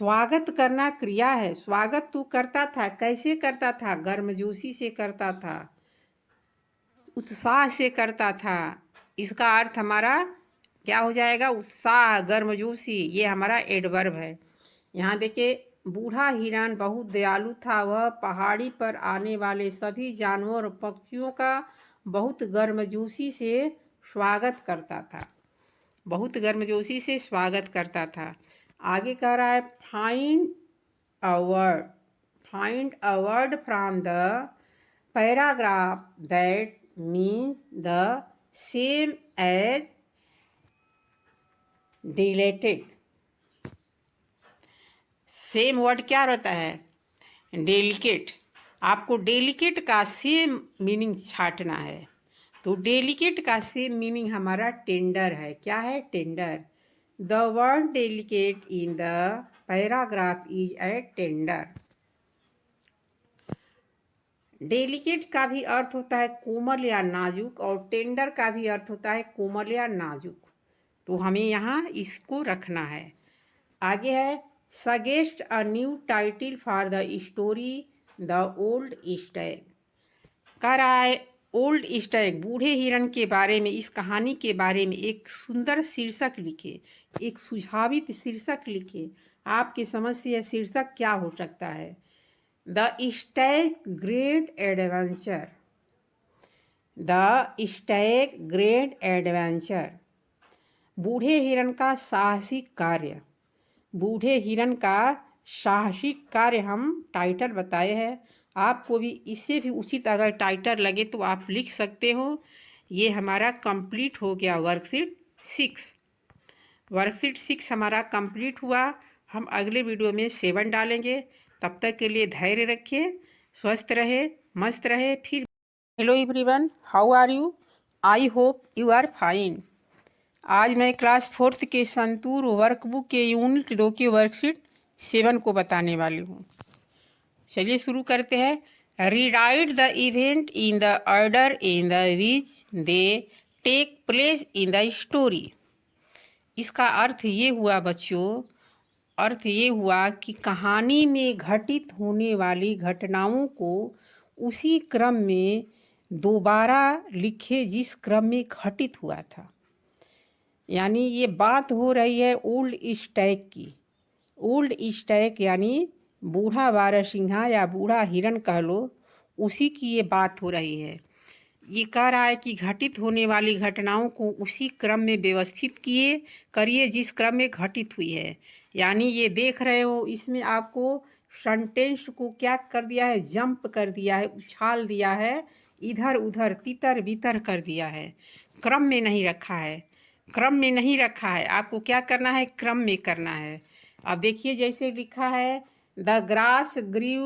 स्वागत करना क्रिया है, स्वागत तू करता था, कैसे करता था, गर्मजोशी से करता था, उत्साह से करता था। इसका अर्थ हमारा क्या हो जाएगा, उत्साह, गर्मजोशी, ये हमारा एडवर्ब है। यहाँ देखिए बूढ़ा हिरण बहुत दयालु था, वह पहाड़ी पर आने वाले सभी जानवर और पक्षियों का बहुत गर्मजोशी से स्वागत करता था, बहुत गर्मजोशी से स्वागत करता था। आगे कह रहा है find a word, find a word from the paragraph that means the same as deleted. Same word क्या रहता है, डेलिकेट। आपको डेलिकेट का सेम मीनिंग छांटना है, तो डेलिकेट का सेम मीनिंग हमारा टेंडर है। क्या है, tender. The word delicate in the paragraph is a tender. Delicate का भी अर्थ होता है कोमल या नाजुक, और टेंडर का भी अर्थ होता है कोमल या नाजुक, तो हमें यहाँ इसको रखना है। आगे है suggest a new title for the story the old Stag. कह रहा है ओल्ड स्टैग, बूढ़े हिरण के बारे में, इस कहानी के बारे में एक सुंदर शीर्षक लिखे, एक सुझावित शीर्षक लिखे। आपकी समझ से यह शीर्षक क्या हो सकता है। The Stag great adventure, the Stag great adventure, बूढ़े हिरण का साहसिक कार्य, बूढ़े हिरण का साहसिक कार्य हम टाइटल बताए हैं। आपको भी इससे भी उचित अगर टाइटल लगे तो आप लिख सकते हो। ये हमारा कंप्लीट हो गया वर्कशीट 6। वर्कशीट 6 हमारा कंप्लीट हुआ। हम अगले वीडियो में 7 डालेंगे। तब तक के लिए धैर्य रखिए, स्वस्थ रहे, मस्त रहे। फिर hello everyone, how are you, I hope you are fine. आज मैं क्लास 4th के संतूर वर्कबुक के यूनिट 2 की वर्कशीट 7 को बताने वाली हूँ। चलिए शुरू करते हैं। Rewrite the event in the order in the which they take place in the story. इसका अर्थ ये हुआ बच्चों, अर्थ ये हुआ कि कहानी में घटित होने वाली घटनाओं को उसी क्रम में दोबारा लिखे जिस क्रम में घटित हुआ था। यानी ये बात हो रही है ओल्ड स्टैग की। ओल्ड स्टैग यानी बूढ़ा बारहसिंघा या बूढ़ा हिरण कह लो, उसी की ये बात हो रही है। ये कह रहा है कि घटित होने वाली घटनाओं को उसी क्रम में व्यवस्थित करिए जिस क्रम में घटित हुई है। यानी ये देख रहे हो, इसमें आपको सेंटेंस को क्या कर दिया है, जंप कर दिया है, उछाल दिया है, इधर उधर तितर बितर कर दिया है, क्रम में नहीं रखा है। क्रम में नहीं रखा है, आपको क्या करना है, क्रम में करना है। अब देखिए जैसे लिखा है, the grass grew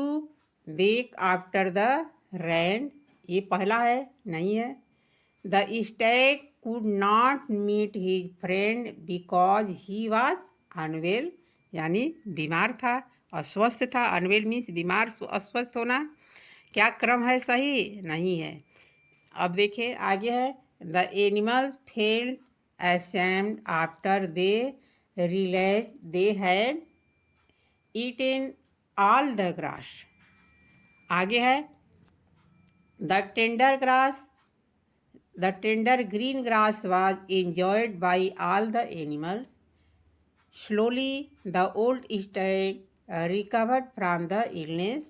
back after the rain, ये पहला है, नहीं है। The stag could not meet his friend because he was unwell, यानी बीमार था, अस्वस्थ था। अनवेल मीन्स बीमार, अस्वस्थ होना। क्या क्रम है, सही नहीं है। अब देखिए आगे है, the animals failed ashamed after they realized they had eaten all the grass. आगे है, the tender green grass was enjoyed by all the animals. Slowly the old stag recovered from the illness.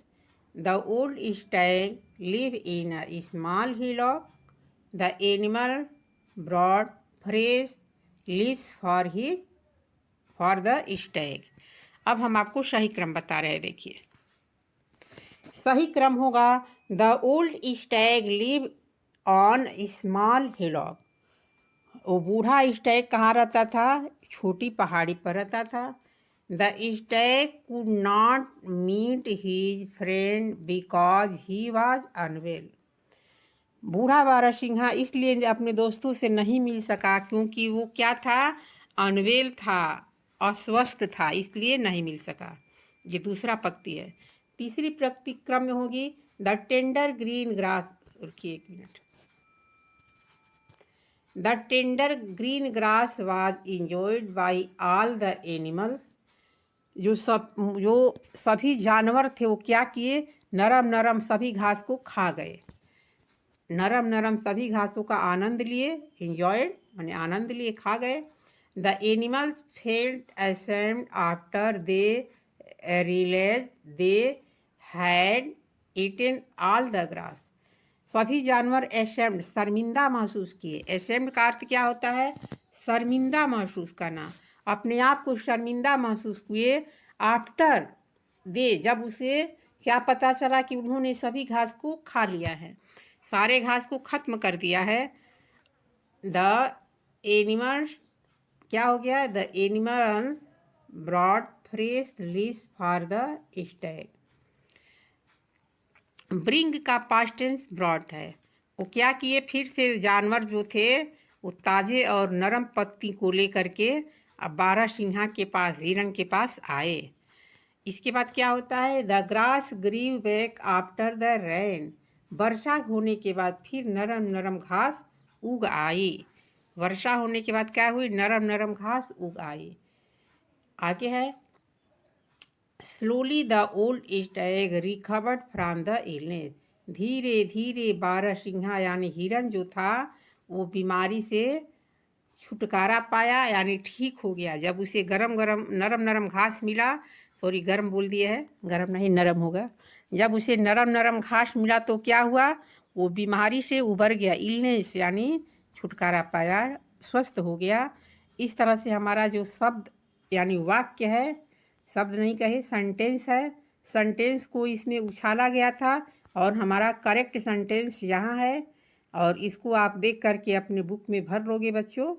The old stag lived in a small hillock. The animal brought fresh leaves for the stag. अब हम आपको सही क्रम बता रहे हैं। देखिए सही क्रम होगा, the old stag live on small hillock. वो बूढ़ा स्टैग कहाँ रहता था, छोटी पहाड़ी पर रहता था। The stag could not meet his friend because he was unwell. बूढ़ा बारहसिंहा इसलिए अपने दोस्तों से नहीं मिल सका क्योंकि वो क्या था, अनवेल था, अस्वस्थ था, इसलिए नहीं मिल सका। ये दूसरा पंक्ति है। तीसरी पंक्ति क्रम में होगी, द टेंडर ग्रीन ग्रास। रुकिए एक minute. The tender green grass was enjoyed by all the animals. जो सभी जानवर थे वो क्या किए, नरम नरम सभी घास को खा गए। नरम नरम सभी घासों का आनंद लिए, इंजॉयड माने आनंद लिए, खा गए। The animals felt ashamed after they realised they had eaten all the grass. सभी जानवर असेम्ड शर्मिंदा महसूस किए। असेम्ड का अर्थ क्या होता है, शर्मिंदा महसूस करना, अपने आप को शर्मिंदा महसूस हुए। आफ्टर दे, जब उसे क्या पता चला कि उन्होंने सभी घास को खा लिया है, सारे घास को खत्म कर दिया है। द एनिमल्स क्या हो गया, the animal brought fresh leaves for the stag. Bring का पास्ट टेंस ब्रॉड है। वो क्या किए, फिर से जानवर जो थे वो ताज़े और नरम पत्ती को लेकर के अब बारहसिंहा के पास, हिरण के पास आए। इसके बाद क्या होता है, the grass grew back after the rain. वर्षा होने के बाद फिर नरम नरम घास उग आई। वर्षा होने के बाद क्या हुई, नरम नरम घास उग आई। आगे है, slowly the old Stag recovered from the illness. धीरे धीरे बारहसिंहा यानी हिरण जो था वो बीमारी से छुटकारा पाया, यानी ठीक हो गया। जब उसे गरम गरम नरम नरम घास मिला, सॉरी गरम बोल दिए है, गरम नहीं नरम होगा। जब उसे नरम नरम घास मिला तो क्या हुआ, वो बीमारी से उबर गया, इलनेस यानी छुटकारा पाया, स्वस्थ हो गया। इस तरह से हमारा जो शब्द यानी वाक्य है, शब्द नहीं कहे सेंटेंस है, सेंटेंस को इसमें उछाला गया था और हमारा करेक्ट सेंटेंस यहाँ है। और इसको आप देख करके अपने बुक में भर लोगे बच्चों।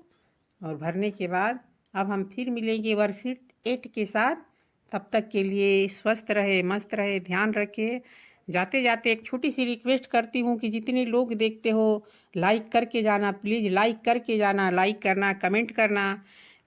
और भरने के बाद अब हम फिर मिलेंगे वर्कशीट 8 के साथ। तब तक के लिए स्वस्थ रहे, मस्त रहे, ध्यान रखें। जाते जाते एक छोटी सी रिक्वेस्ट करती हूँ कि जितने लोग देखते हो लाइक करके जाना, प्लीज़ लाइक करके जाना, लाइक करना, कमेंट करना।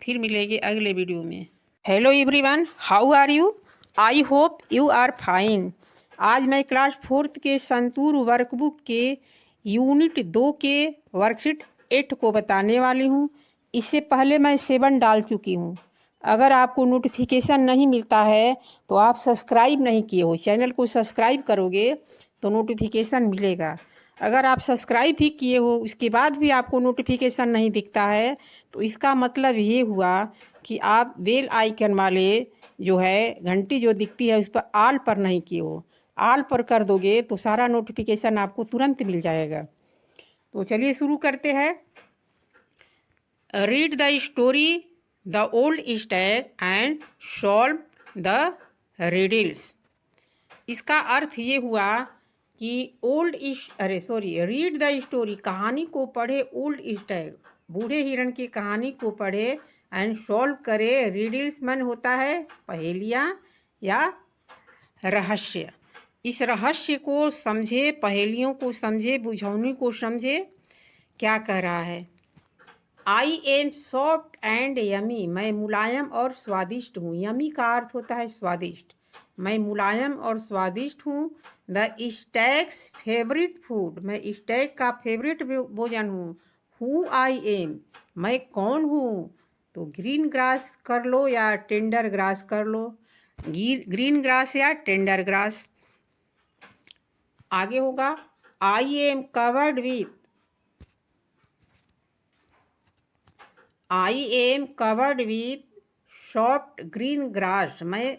फिर मिलेंगे अगले वीडियो में। Hello everyone, how are you? I hope you are fine. आज मैं क्लास 4 के संतूर वर्कबुक के यूनिट 2 के वर्कशीट 8 को बताने वाली हूँ। इससे पहले मैं 7 डाल चुकी हूँ। अगर आपको नोटिफिकेशन नहीं मिलता है तो आप सब्सक्राइब नहीं किए हो, चैनल को सब्सक्राइब करोगे तो नोटिफिकेशन मिलेगा। अगर आप सब्सक्राइब भी किए हो उसके बाद भी आपको नोटिफिकेशन नहीं दिखता है तो इसका मतलब ये हुआ कि आप बेल आइकन वाले जो है घंटी जो दिखती है उस पर ऑल पर नहीं किए हो। ऑल पर कर दोगे तो सारा नोटिफिकेशन आपको तुरंत मिल जाएगा। तो चलिए शुरू करते हैं। Read the story the old Stag and solve the riddles. इसका अर्थ ये हुआ कि रीड द स्टोरी, कहानी को पढ़े, ओल्ड स्टैग, बूढ़े हिरण की कहानी को पढ़े, एंड सॉल्व करे, रिडल्स मन होता है पहेलियाँ या रहस्य। इस रहस्य को समझे, पहेलियों को समझे, बुझाने को समझे। क्या कह रहा है? I M soft and yummy, मैं मुलायम और स्वादिष्ट हूँ। यमी का अर्थ होता है स्वादिष्ट। मैं मुलायम और स्वादिष्ट हूँ। द स्टैग्स फेवरेट फूड, मैं स्टैग का फेवरेट भोजन हूँ। हु आई एम, मैं कौन हूँ? तो ग्रीन ग्रास कर लो या टेंडर ग्रास कर लो, ग्रीन ग्रास या टेंडर ग्रास। आगे होगा I am covered with soft green grass, मैं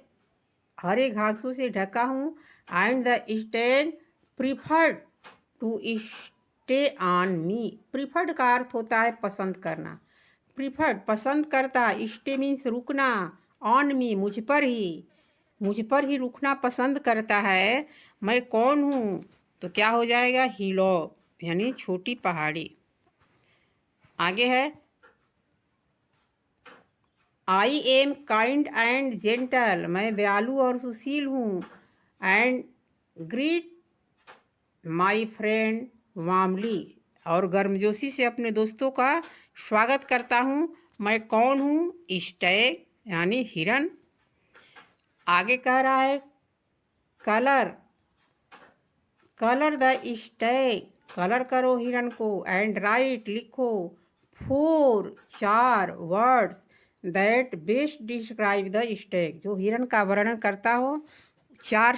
हरे घासों से ढका हूँ। And the stag preferred to stay on me, preferred का अर्थ होता है पसंद करना। प्रीफर्ड पसंद करता, स्टे मीन्स रुकना, ऑन मी मुझ पर ही रुकना पसंद करता है। मैं कौन हूँ? तो क्या हो जाएगा? हिलॉक यानी छोटी पहाड़ी। आगे है I am kind and gentle, मैं दयालु और सुशील हूँ। And greet my friend warmly, और गर्मजोशी से अपने दोस्तों का स्वागत करता हूँ। मैं कौन हूँ? स्टैग यानी हिरन। आगे कह रहा है कलर द स्टैग, कलर करो हिरन को। एंड राइट लिखो 4 words that best describe the Stag, जो हिरन का वर्णन करता हो। 4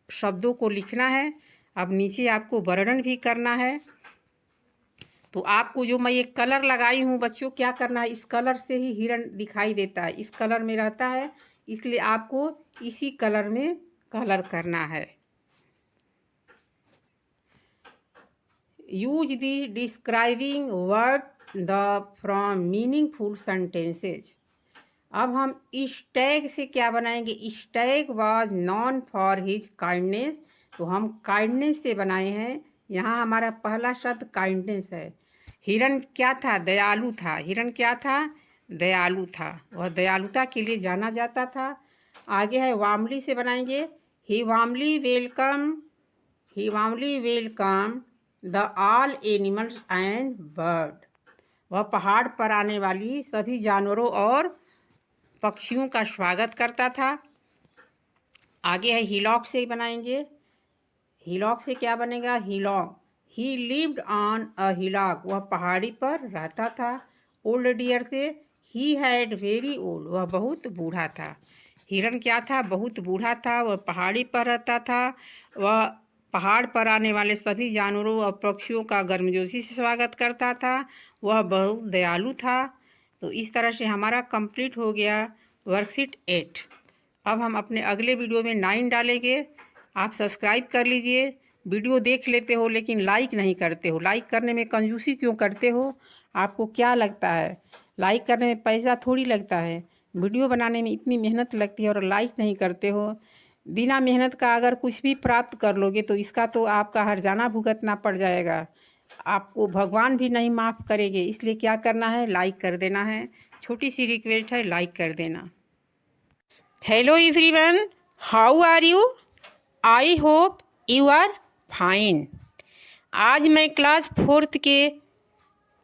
शब्दों को लिखना है। अब नीचे आपको वर्णन भी करना है। तो आपको जो मैं ये कलर लगाई हूँ बच्चों, क्या करना है? इस कलर से ही हिरन दिखाई देता है, इस कलर में रहता है, इसलिए आपको इसी कलर में कलर करना है। Use the describing word the from meaningful sentences. अब हम स्टैग से क्या बनाएंगे? Stag was non for his kindness, तो हम काइंडनेस से बनाए हैं। यहाँ हमारा पहला शब्द काइंडनेस है। हिरन क्या था? दयालु था। हिरन क्या था? दयालु था। वह दयालुता के लिए जाना जाता था। आगे है वार्मली से बनाएंगे। He warmly welcome the all animals and bird, वह पहाड़ पर आने वाली सभी जानवरों और पक्षियों का स्वागत करता था। आगे है हिलॉक से बनाएंगे। हिलॉक से क्या बनेगा? Hillock he lived on a hillock, वह पहाड़ी पर रहता था। ओल्ड डियर से ही हैड वेरी ओल्ड, वह बहुत बूढ़ा था। हिरन क्या था? बहुत बूढ़ा था। वह पहाड़ी पर रहता था। वह पहाड़ पर आने वाले सभी जानवरों और पक्षियों का गर्मजोशी से स्वागत करता था। वह बहुत दयालु था। तो इस तरह से हमारा कंप्लीट हो गया वर्कशीट 8। अब हम अपने अगले वीडियो में 9 डालेंगे। आप सब्सक्राइब कर लीजिए। वीडियो देख लेते हो लेकिन लाइक नहीं करते हो। लाइक करने में कंजूसी क्यों करते हो? आपको क्या लगता है लाइक करने में पैसा थोड़ी लगता है? वीडियो बनाने में इतनी मेहनत लगती है और लाइक नहीं करते हो। बिना मेहनत का अगर कुछ भी प्राप्त कर लोगे तो इसका तो आपका हर्जाना भुगतना पड़ जाएगा। आपको भगवान भी नहीं माफ़ करेंगे। इसलिए क्या करना है? लाइक कर देना है। छोटी सी रिक्वेस्ट है, लाइक कर देना। Hello everyone, how are you? I hope you are fine. आज मैं क्लास 4th के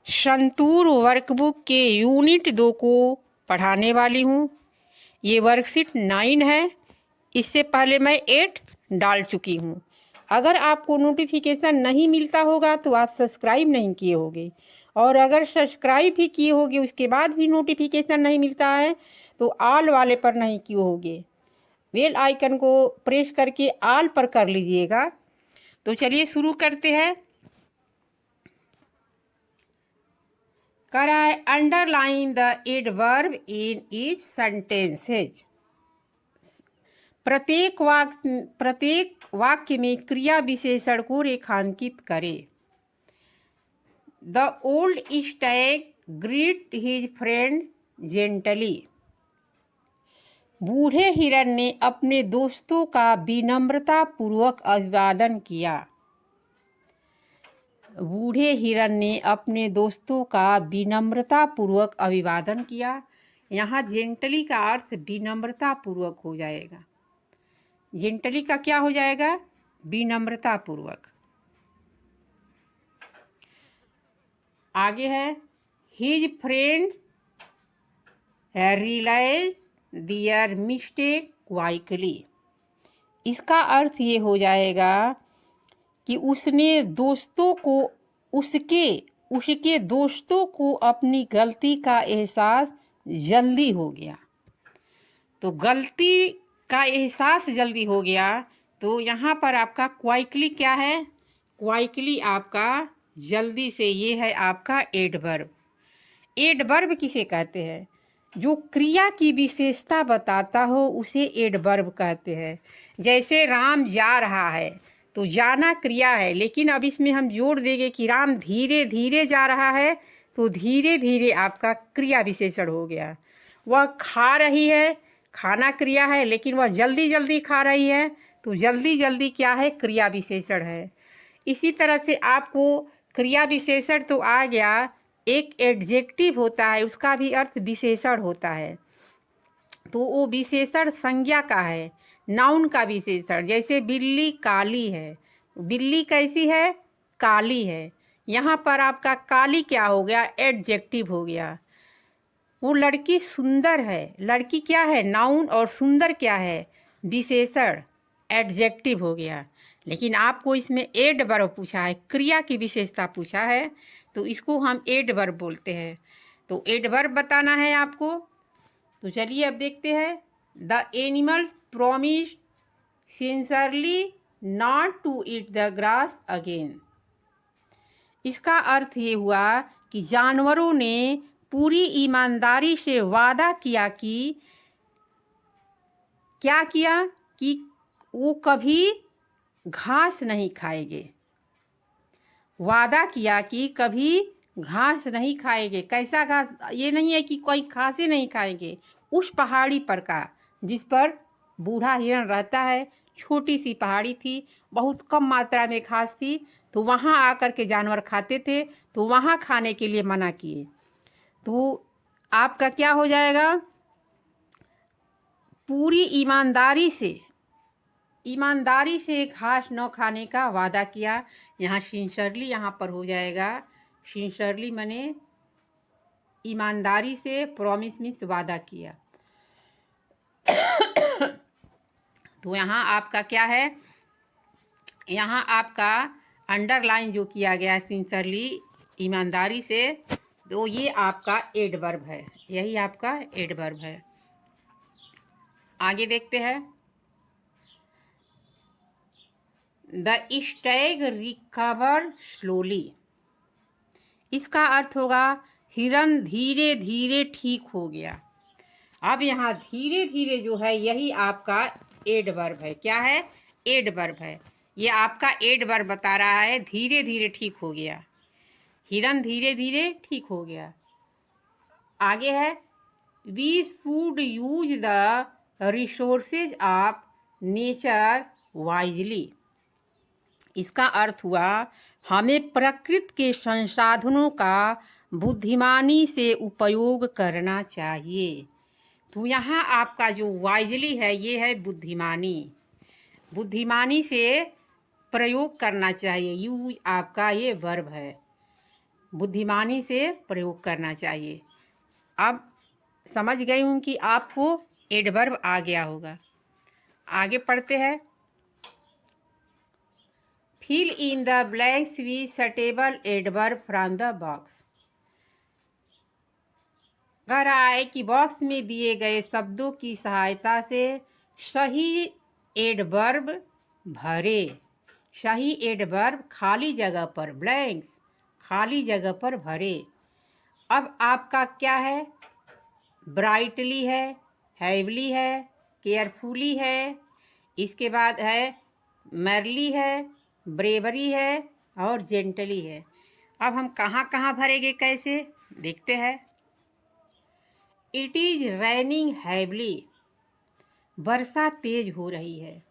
संतूर वर्कबुक के यूनिट 2 को पढ़ाने वाली हूँ। ये वर्कशीट 9 है। इससे पहले मैं 8 डाल चुकी हूँ। अगर आपको नोटिफिकेशन नहीं मिलता होगा तो आप सब्सक्राइब नहीं किए होंगे, और अगर सब्सक्राइब भी किए होंगे उसके बाद भी नोटिफिकेशन नहीं मिलता है तो ऑल वाले पर नहीं किए होंगे। बेल आइकन को प्रेस करके ऑल पर कर लीजिएगा। तो चलिए शुरू करते हैं। कह रहा है underline the adverb in each sentences. प्रत्येक वाक्य में क्रिया विशेषण को रेखांकित करें। The old Stag greet his friend gently. बूढ़े हिरन ने अपने दोस्तों का विनम्रता पूर्वक अभिवादन किया। बूढ़े हिरन ने अपने दोस्तों का विनम्रता पूर्वक अभिवादन किया। यहाँ जेंटली का अर्थ विनम्रता पूर्वक हो जाएगा। जेंटली का क्या हो जाएगा? विनम्रता पूर्वक। आगे है his friends realise their mistake quickly. इसका अर्थ ये हो जाएगा कि उसने दोस्तों को उसके दोस्तों को अपनी गलती का एहसास जल्दी हो गया। तो गलती का एहसास जल्दी हो गया, तो यहाँ पर आपका क्वाइकली क्या है? क्वाइकली आपका जल्दी से, ये है आपका एडवर्ब। एडवर्ब किसे कहते हैं? जो क्रिया की विशेषता बताता हो उसे एडवर्ब कहते हैं। जैसे राम जा रहा है, तो जाना क्रिया है, लेकिन अब इसमें हम जोड़ देंगे कि राम धीरे धीरे जा रहा है, तो धीरे धीरे आपका क्रिया विशेषण हो गया। वह खा रही है, खाना क्रिया है, लेकिन वह जल्दी जल्दी खा रही है, तो जल्दी जल्दी क्या है? क्रिया विशेषण है। इसी तरह से आपको क्रिया विशेषण तो आ गया, एक एडजेक्टिव होता है, उसका भी अर्थ विशेषण होता है। तो वो विशेषण संज्ञा का है, नाउन का विशेषण। जैसे बिल्ली काली है, बिल्ली कैसी है? काली है। यहाँ पर आपका काली क्या हो गया? एडजेक्टिव हो गया। वो लड़की सुंदर है, लड़की क्या है? नाउन, और सुंदर क्या है? विशेषण, एडजेक्टिव हो गया। लेकिन आपको इसमें एडवर्ब पूछा है, क्रिया की विशेषता पूछा है, तो इसको हम एडवर्ब बोलते हैं। तो एडवर्ब बताना है आपको। तो चलिए अब देखते हैं। The animals promised sincerely not to eat the grass again. इसका अर्थ ये हुआ कि जानवरों ने पूरी ईमानदारी से वादा किया कि क्या किया? कि वो कभी घास नहीं खाएंगे। वादा किया कि कभी घास नहीं खाएंगे। कैसा घास? ये नहीं है कि कोई घास ही नहीं खाएंगे, उस पहाड़ी पर का जिस पर बूढ़ा हिरन रहता है। छोटी सी पहाड़ी थी, बहुत कम मात्रा में घास थी, तो वहाँ आकर के जानवर खाते थे, तो वहाँ खाने के लिए मना किए। तो आपका क्या हो जाएगा? पूरी ईमानदारी से घास न खाने का वादा किया। यहाँ सिंसियरली यहाँ पर हो जाएगा। सिंसियरली माने ईमानदारी से, प्रॉमिस मीन्स वादा किया। तो यहाँ आपका क्या है? यहाँ आपका अंडरलाइन जो किया गया है सिंसियरली, ईमानदारी से, तो ये आपका एडवर्ब है। यही आपका एडवर्ब है। आगे देखते हैं। The Stag recover slowly. इसका अर्थ होगा हिरन धीरे धीरे ठीक हो गया। अब यहाँ धीरे धीरे जो है, यही आपका एडवर्ब है। क्या है? एडवर्ब है। ये आपका एडवर्ब बता रहा है धीरे धीरे ठीक हो गया, हिरन धीरे धीरे ठीक हो गया। आगे है we should use the resources of nature wisely. इसका अर्थ हुआ हमें प्रकृति के संसाधनों का बुद्धिमानी से उपयोग करना चाहिए। तो यहाँ आपका जो वाइजली है, ये है बुद्धिमानी। बुद्धिमानी से प्रयोग करना चाहिए, यूज आपका ये वर्ब है। बुद्धिमानी से प्रयोग करना चाहिए। अब समझ गई हूँ कि आपको एडवर्ब आ गया होगा। आगे पढ़ते हैं। Fill in the blanks with suitable adverb from the box. कह रहा है कि बॉक्स में दिए गए शब्दों की सहायता से सही एडवर्ब भरे। सही एडवर्ब खाली जगह पर, ब्लैंक्स खाली जगह पर भरे। अब आपका क्या है? ब्राइटली है, हैवली है, केयरफुली है, इसके बाद है मर्ली है, ब्रेवरी है और जेंटली है। अब हम कहाँ कहाँ भरेंगे, कैसे देखते हैं। इट इज रेनिंग हैवली, वर्षा तेज हो रही है।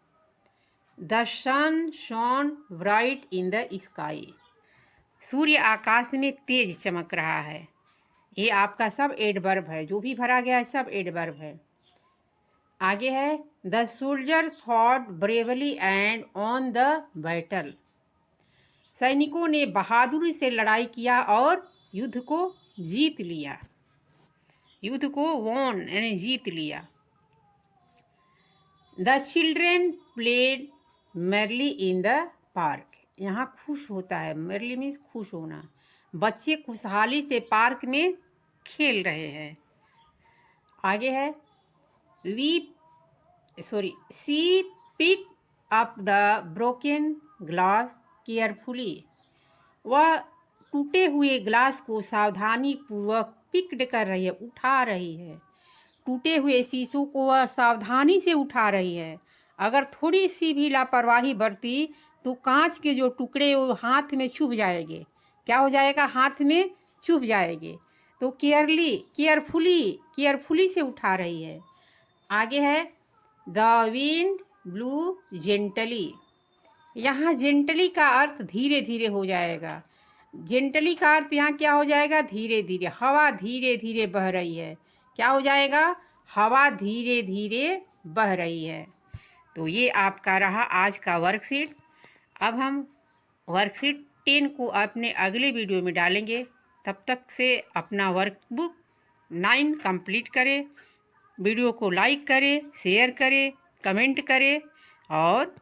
The sun shone bright in the sky, सूर्य आकाश में तेज चमक रहा है। ये आपका सब एडवर्ब है, जो भी भरा गया है सब एडवर्ब है। आगे है the soldier fought bravely and on the battle, सैनिकों ने बहादुरी से लड़ाई किया और युद्ध को जीत लिया। युद्ध को वॉन यानी जीत लिया। The children played merely in the park, यहाँ खुश होता है, मेरली मीन्स खुश होना। बच्चे खुशहाली से पार्क में खेल रहे हैं। आगे है she pick up the broken glass carefully, वह टूटे हुए ग्लास को सावधानी पूर्वक पिक्ड कर रही है, उठा रही है। टूटे हुए शीशों को वह सावधानी से उठा रही है। अगर थोड़ी सी भी लापरवाही बरती तो कांच के जो टुकड़े वो हाथ में चुभ जाएंगे। क्या हो जाएगा? हाथ में चुभ जाएंगे। तो केयरफुली से उठा रही है। आगे है द विंड ब्लू जेंटली, यहाँ जेंटली का अर्थ धीरे धीरे हो जाएगा। जेंटली का अर्थ यहाँ क्या हो जाएगा? धीरे धीरे। हवा धीरे धीरे बह रही है। क्या हो जाएगा? हवा धीरे धीरे बह रही है। तो ये आपका रहा आज का वर्कशीट। अब हम वर्कशीट 10 को अपने अगले वीडियो में डालेंगे। तब तक से अपना वर्कबुक 9 कंप्लीट करें। वीडियो को लाइक करें, शेयर करें, कमेंट करें और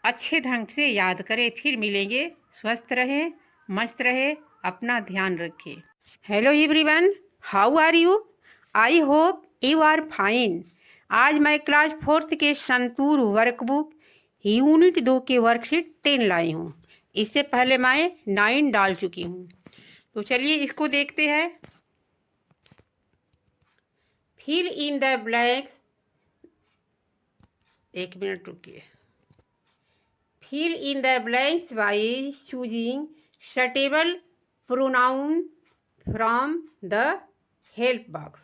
अच्छे ढंग से याद करें। फिर मिलेंगे। स्वस्थ रहें, मस्त रहें, अपना ध्यान रखें। Hello everyone, how are you? I hope you are fine. आज मैं क्लास 4th के संतूर वर्कबुक यूनिट 2 के वर्कशीट 10 लाई हूँ। इससे पहले मैं 9 डाल चुकी हूँ। तो चलिए इसको देखते हैं। फिल इन द ब्लैंक्स, एक मिनट रुकिए। Fill in the blanks by choosing suitable pronoun from the help box।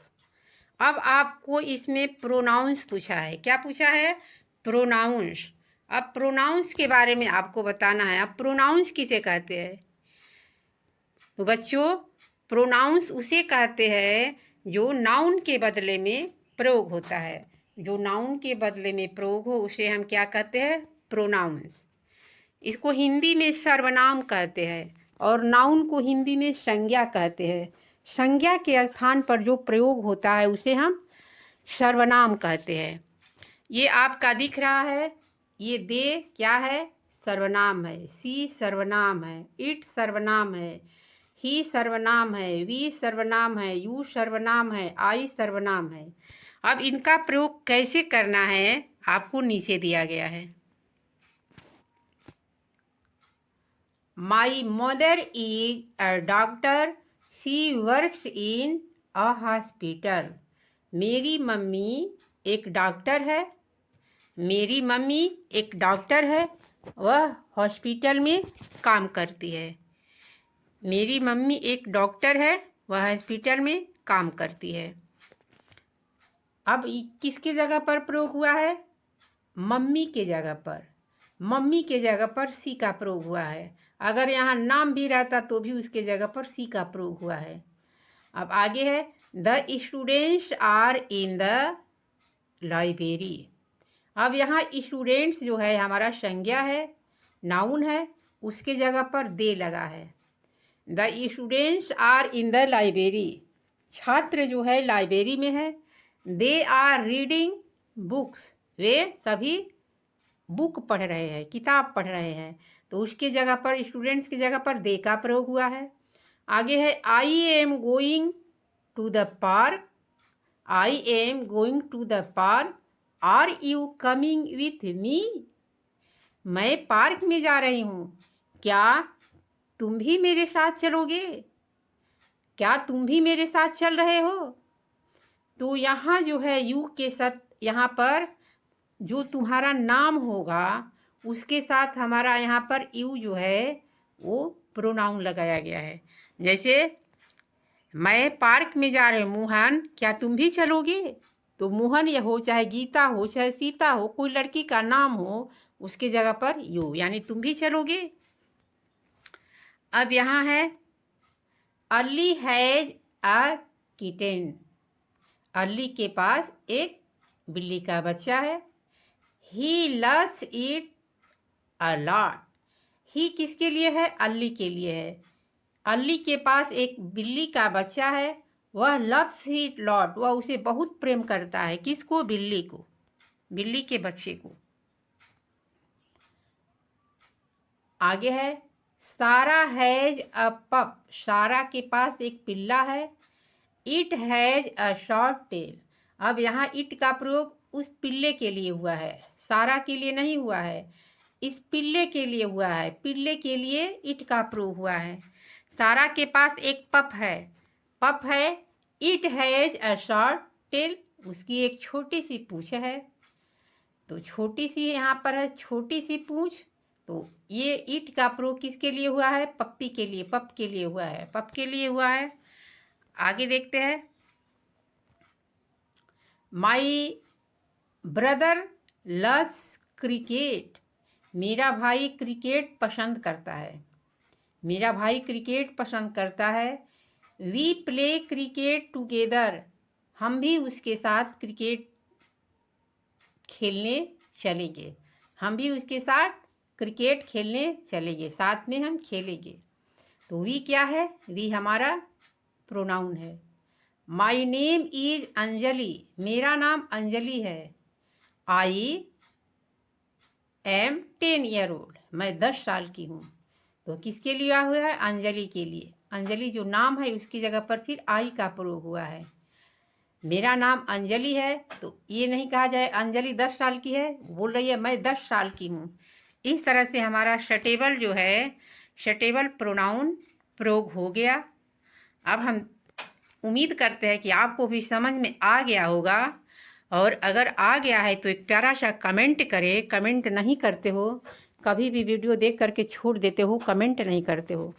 अब आपको इसमें प्रोनाउंस पूछा है। क्या पूछा है? प्रोनाउंस। अब प्रोनाउंस के बारे में आपको बताना है। अब प्रोनाउंस किसे कहते हैं? तो बच्चों, प्रोनाउंस उसे कहते हैं जो नाउन के बदले में प्रयोग होता है। जो नाउन के बदले में प्रयोग हो उसे हम क्या कहते हैं? प्रोनाउंस। इसको हिंदी में सर्वनाम कहते हैं और नाउन को हिंदी में संज्ञा कहते हैं। संज्ञा के स्थान पर जो प्रयोग होता है उसे हम सर्वनाम कहते हैं। ये आपका दिख रहा है, ये दे क्या है? सर्वनाम है। सी सर्वनाम है। इट सर्वनाम है। ही सर्वनाम है। वी सर्वनाम है। यू सर्वनाम है। आई सर्वनाम है। अब इनका प्रयोग कैसे करना है आपको नीचे दिया गया है। My mother is a doctor. She works in a hospital. मेरी मम्मी एक डॉक्टर है। मेरी मम्मी एक डॉक्टर है, वह हॉस्पिटल में काम करती है। मेरी मम्मी एक डॉक्टर है, वह हॉस्पिटल में काम करती है। अब किसके जगह पर प्रयोग हुआ है? मम्मी के जगह पर। मम्मी के जगह पर सी का प्रयोग हुआ है। अगर यहाँ नाम भी रहता तो भी उसके जगह पर सी का प्रयोग हुआ है। अब आगे है the students are in the library. अब यहाँ स्टूडेंट्स जो है हमारा संज्ञा है, नाउन है, उसके जगह पर दे लगा है। The students are in the library, छात्र जो है लाइब्रेरी में है। दे आर रीडिंग बुक्स, वे सभी बुक पढ़ रहे हैं, किताब पढ़ रहे हैं। तो उसके जगह पर, स्टूडेंट्स की जगह पर दे का प्रयोग हुआ है। आगे है I am going to the park. I am going to the park. Are you coming with me? मैं पार्क में जा रही हूँ, क्या तुम भी मेरे साथ चलोगे? क्या तुम भी मेरे साथ चल रहे हो? तो यहाँ जो है यू के साथ, यहाँ पर जो तुम्हारा नाम होगा उसके साथ हमारा यहाँ पर यू जो है वो प्रोनाउन लगाया गया है। जैसे मैं पार्क में जा रहे मोहन, क्या तुम भी चलोगे? तो मोहन यह हो, चाहे गीता हो, चाहे सीता हो, कोई लड़की का नाम हो, उसके जगह पर यू, यानी तुम भी चलोगे। अब यहाँ है Ali has a kitten. Ali के पास एक बिल्ली का बच्चा है। He loves it a lot. He किसके लिए है? अली के लिए है। अली के पास एक बिल्ली का बच्चा है। वह लव्स इट लॉट, वह उसे बहुत प्रेम करता है। किसको? बिल्ली को, बिल्ली के बच्चे को। आगे है सारा हैज अ पप। सारा के पास एक पिल्ला है। It has a short tail. अब यहाँ इट का प्रयोग उस पिल्ले के लिए हुआ है, सारा के लिए नहीं हुआ है, इस पिल्ले के लिए हुआ है। पिल्ले के लिए इट का प्रयोग हुआ है। सारा के पास एक पप है। पप है। It has a short tail, उसकी एक छोटी सी पूंछ है। तो छोटी सी यहाँ पर है, छोटी सी पूंछ। तो ये इट का प्रयोग किसके लिए हुआ है? पप्पी के लिए, पप के लिए हुआ है, पप के लिए हुआ है। आगे देखते हैं। My brother loves cricket. मेरा भाई क्रिकेट पसंद करता है। मेरा भाई क्रिकेट पसंद करता है। We play cricket together. हम भी उसके साथ क्रिकेट खेलने चलेंगे। हम भी उसके साथ क्रिकेट खेलने चलेंगे, साथ में हम खेलेंगे। तो वी क्या है? वी हमारा प्रोनाउन है। My name is Anjali. मेरा नाम अंजलि है। I M 10 year old. मैं 10 साल की हूँ। तो किसके लिए हुआ है? अंजलि के लिए। अंजलि जो नाम है उसकी जगह पर फिर आई का प्रयोग हुआ है। मेरा नाम अंजलि है, तो ये नहीं कहा जाए अंजलि 10 साल की है, बोल रही है मैं 10 साल की हूँ। इस तरह से हमारा शटेबल जो है, शटेबल प्रोनाउन प्रयोग हो गया। अब हम उम्मीद करते हैं कि आपको भी समझ में आ गया होगा, और अगर आ गया है तो एक प्यारा सा कमेंट करें। कमेंट नहीं करते हो, कभी भी वीडियो देख करके छोड़ देते हो, कमेंट नहीं करते हो,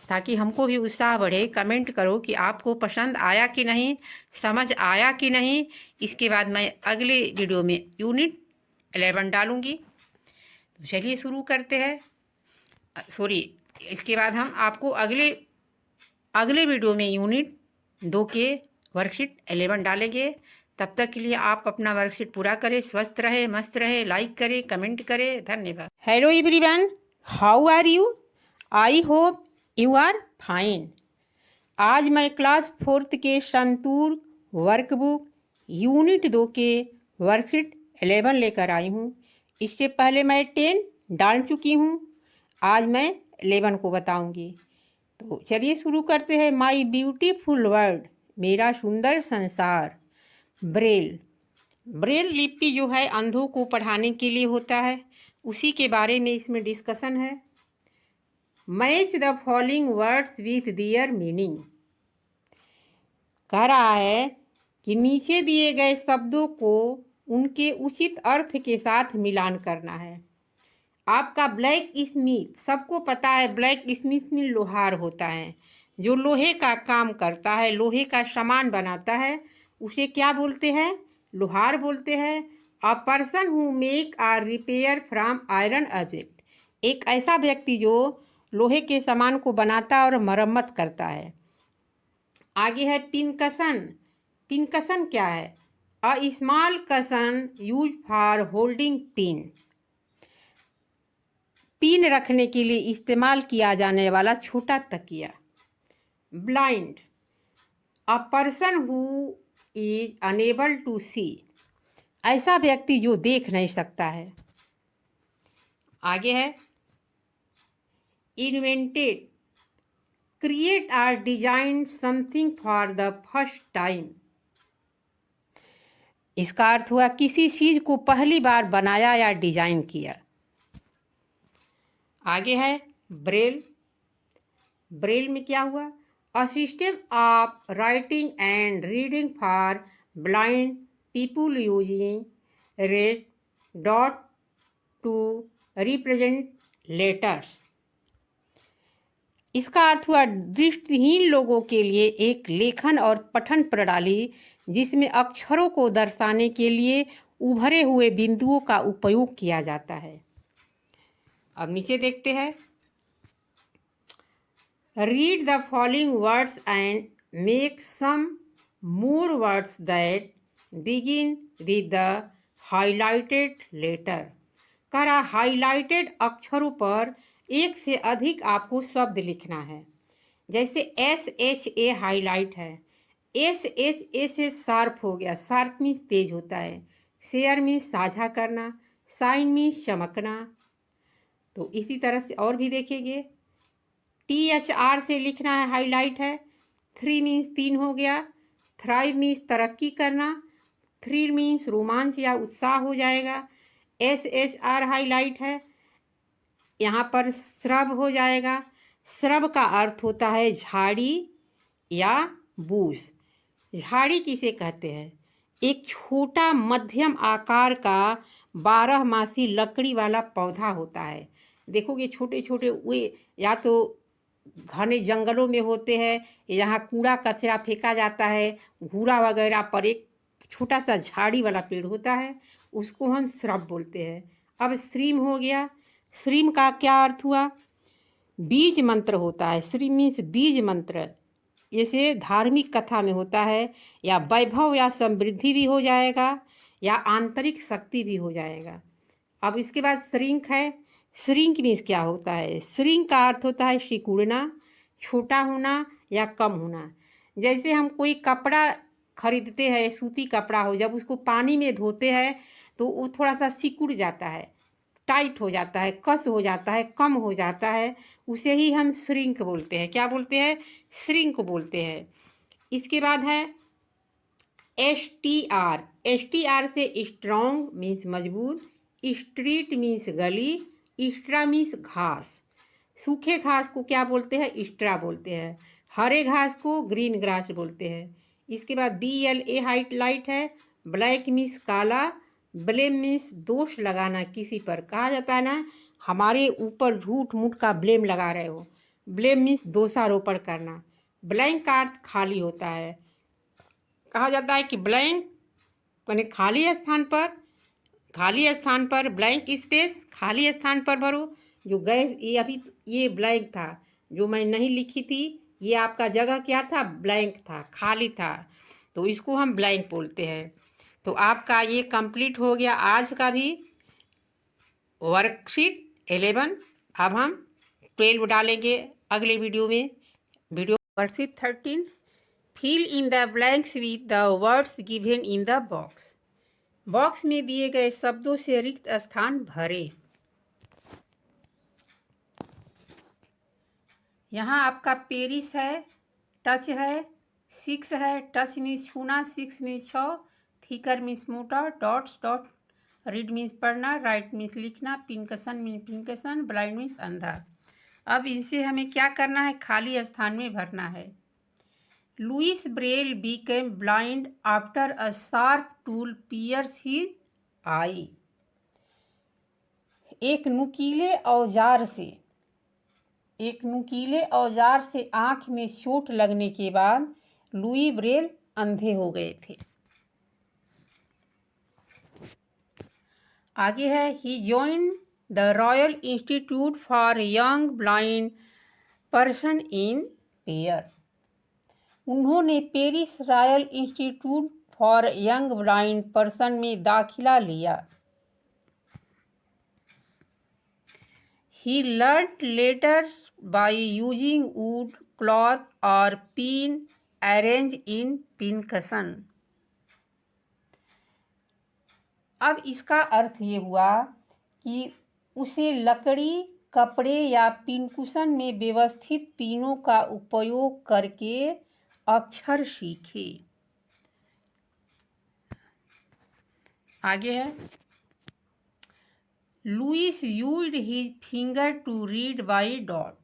ताकि हमको भी उत्साह बढ़े। कमेंट करो कि आपको पसंद आया कि नहीं, समझ आया कि नहीं। इसके बाद मैं अगले वीडियो में यूनिट 11 डालूँगी। तो चलिए शुरू करते हैं। सॉरी, इसके बाद हम आपको अगले वीडियो में यूनिट 2 के वर्कशीट 11 डालेंगे। तब तक के लिए आप अपना वर्कशीट पूरा करें। स्वस्थ रहे, मस्त रहे, लाइक करें, कमेंट करें। धन्यवाद। Hello everyone, how are you? I hope you are fine. आज मैं क्लास 4th के संतूर वर्कबुक यूनिट 2 के वर्कशीट 11 लेकर आई हूँ। इससे पहले मैं 10 डाल चुकी हूँ, आज मैं 11 को बताऊँगी। तो चलिए शुरू करते हैं। माई ब्यूटीफुल वर्ल्ड, मेरा सुंदर संसार। ब्रेल। ब्रेल लिपि जो है अंधों को पढ़ाने के लिए होता है, उसी के बारे में इसमें डिस्कशन है। Match the following words with their meaning. कह रहा है कि नीचे दिए गए शब्दों को उनके उचित अर्थ के साथ मिलान करना है। आपका ब्लैक स्मिथ, सबको पता है ब्लैक स्मिथ में लोहार होता है, जो लोहे का काम करता है, लोहे का सामान बनाता है, उसे क्या बोलते हैं? लोहार बोलते हैं। अ person who make our repair from iron object. एक ऐसा व्यक्ति जो लोहे के सामान को बनाता है और मरम्मत करता है। आगे है पिनकशन। पिनकशन क्या है? A small cushion use for holding pin. Pin रखने के लिए इस्तेमाल किया जाने वाला छोटा तकिया। Blind, a person who is unable to see. ऐसा व्यक्ति जो देख नहीं सकता है। आगे है इन्वेंटेड, क्रिएट और design something for the first time. इसका अर्थ हुआ किसी चीज को पहली बार बनाया या डिजाइन किया। आगे है ब्रेल। ब्रेल में क्या हुआ? A system of writing and reading for blind people using red dot to represent letters. इसका अर्थ हुआ दृष्टिहीन लोगों के लिए एक लेखन और पठन प्रणाली जिसमें अक्षरों को दर्शाने के लिए उभरे हुए बिंदुओं का उपयोग किया जाता है। अब नीचे देखते हैं। Read the following words and make some more words that begin with the highlighted letter. कह रहा हाइलाइटेड अक्षरों पर एक से अधिक आपको शब्द लिखना है। जैसे SHA हाईलाइट है, SHA से शार्प हो गया, शार्प मीन्स तेज होता है, शेयर मीन्स साझा करना, शाइन मीन्स चमकना। तो इसी तरह से और भी देखेंगे। THR से लिखना है, हाईलाइट है, 3 मीन्स 3 हो गया, थ्राइव मीन्स तरक्की करना, थ्रिल मीन्स रोमांच या उत्साह हो जाएगा। SHR हाईलाइट है, यहाँ पर श्रब हो जाएगा। श्रब का अर्थ होता है झाड़ी या बूस। झाड़ी किसे कहते हैं? एक छोटा मध्यम आकार का 12 मासी लकड़ी वाला पौधा होता है। देखोगे छोटे छोटे वे या तो घने जंगलों में होते हैं, यहाँ कूड़ा कचरा फेंका जाता है, घूरा वगैरह पर एक छोटा सा झाड़ी वाला पेड़ होता है, उसको हम श्रब बोलते हैं। अब श्रीम हो गया। श्रीम का क्या अर्थ हुआ? बीज मंत्र होता है। श्रीम मीन्स बीज मंत्र। जैसे धार्मिक कथा में होता है, या वैभव या समृद्धि भी हो जाएगा, या आंतरिक शक्ति भी हो जाएगा। अब इसके बाद श्रिंक है। श्रिंक मीन्स क्या होता है? श्रिंक का अर्थ होता है सिकुड़ना, छोटा होना या कम होना। जैसे हम कोई कपड़ा खरीदते हैं, सूती कपड़ा हो, जब उसको पानी में धोते हैं तो वो थोड़ा सा सिकुड़ जाता है, टाइट हो जाता है, कस हो जाता है, कम हो जाता है, उसे ही हम श्रिंक बोलते हैं। क्या बोलते हैं? श्रिंक बोलते हैं। इसके बाद है STR। STR से स्ट्रॉन्ग मीन्स मजबूत, स्ट्रीट मीन्स गली, स्ट्रा मीन्स घास। सूखे घास को क्या बोलते हैं? स्ट्रा बोलते हैं। हरे घास को ग्रीन ग्रास बोलते हैं। इसके बाद BLA हाईलाइट है। ब्लैक मीन्स काला, ब्लेम मीन्स दोष लगाना किसी पर। कहा जाता है ना, हमारे ऊपर झूठ मूठ का ब्लेम लगा रहे हो। ब्लेम मीन्स दोषारोपण करना। ब्लैंक का अर्थ खाली होता है। कहा जाता है कि ब्लैंक यानी खाली स्थान पर ब्लैंक स्पेस, खाली स्थान पर भरो। जो गए ये अभी ये ब्लैंक था, जो मैं नहीं लिखी थी, ये आपका जगह क्या था? ब्लैंक था, खाली था, तो इसको हम ब्लैंक बोलते हैं। तो आपका ये कंप्लीट हो गया आज का भी वर्कशीट 11। अब हम 12 डालेंगे अगले वीडियो में। Worksheet 13। Fill in the blanks with the words given in the box. Box में दिए गए शब्दों से रिक्त स्थान भरे। यहाँ आपका पेरिस है, टच है, 6 है, टच मीन्स छूना, 6 मीन्स 6, थिकर मीन्स मोटा, डॉट्स डॉट, रीड मीन्स पढ़ना, राइट मीन्स लिखना, पिंकसन मीन्स पिंकसन, ब्लाइंड मीन्स अंधा। अब इनसे हमें क्या करना है? खाली स्थान में भरना है। Louis Braille became blind after a sharp tool pierced his eye। एक नुकीले औजार से आंख में चोट लगने के बाद लुई ब्रेल अंधे हो गए थे। आगे है he joined the royal institute for young blind person in Paris. उन्होंने Paris royal institute for young blind person में दाखिला लिया। He learnt letters by using wood, cloth or pin arranged in pincushion। अब इसका अर्थ ये हुआ कि उसे लकड़ी, कपड़े या पिनकुशन में व्यवस्थित पिनों का उपयोग करके अक्षर सीखे। आगे है Louis used his finger to read by dot.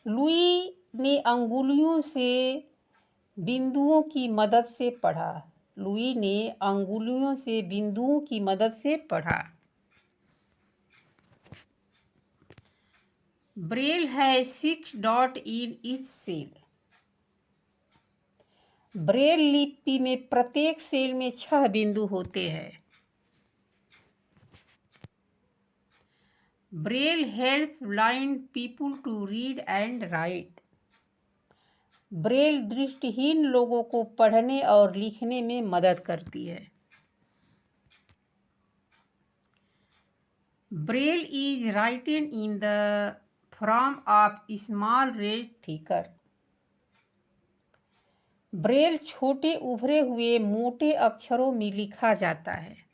Louis ने अंगुलियों से बिंदुओं की मदद से पढ़ा। लुई ने अंगुलियों से बिंदुओं की मदद से पढ़ा। ब्रेल है 6 dot in each cell. Braille लिपि में प्रत्येक सेल में 6 बिंदु होते हैं। Braille helps blind people to read and write. Braille दृष्टिहीन लोगों को पढ़ने और लिखने में मदद करती है। Braille is written in the form of small red thicker. Braille छोटे उभरे हुए मोटे अक्षरों में लिखा जाता है।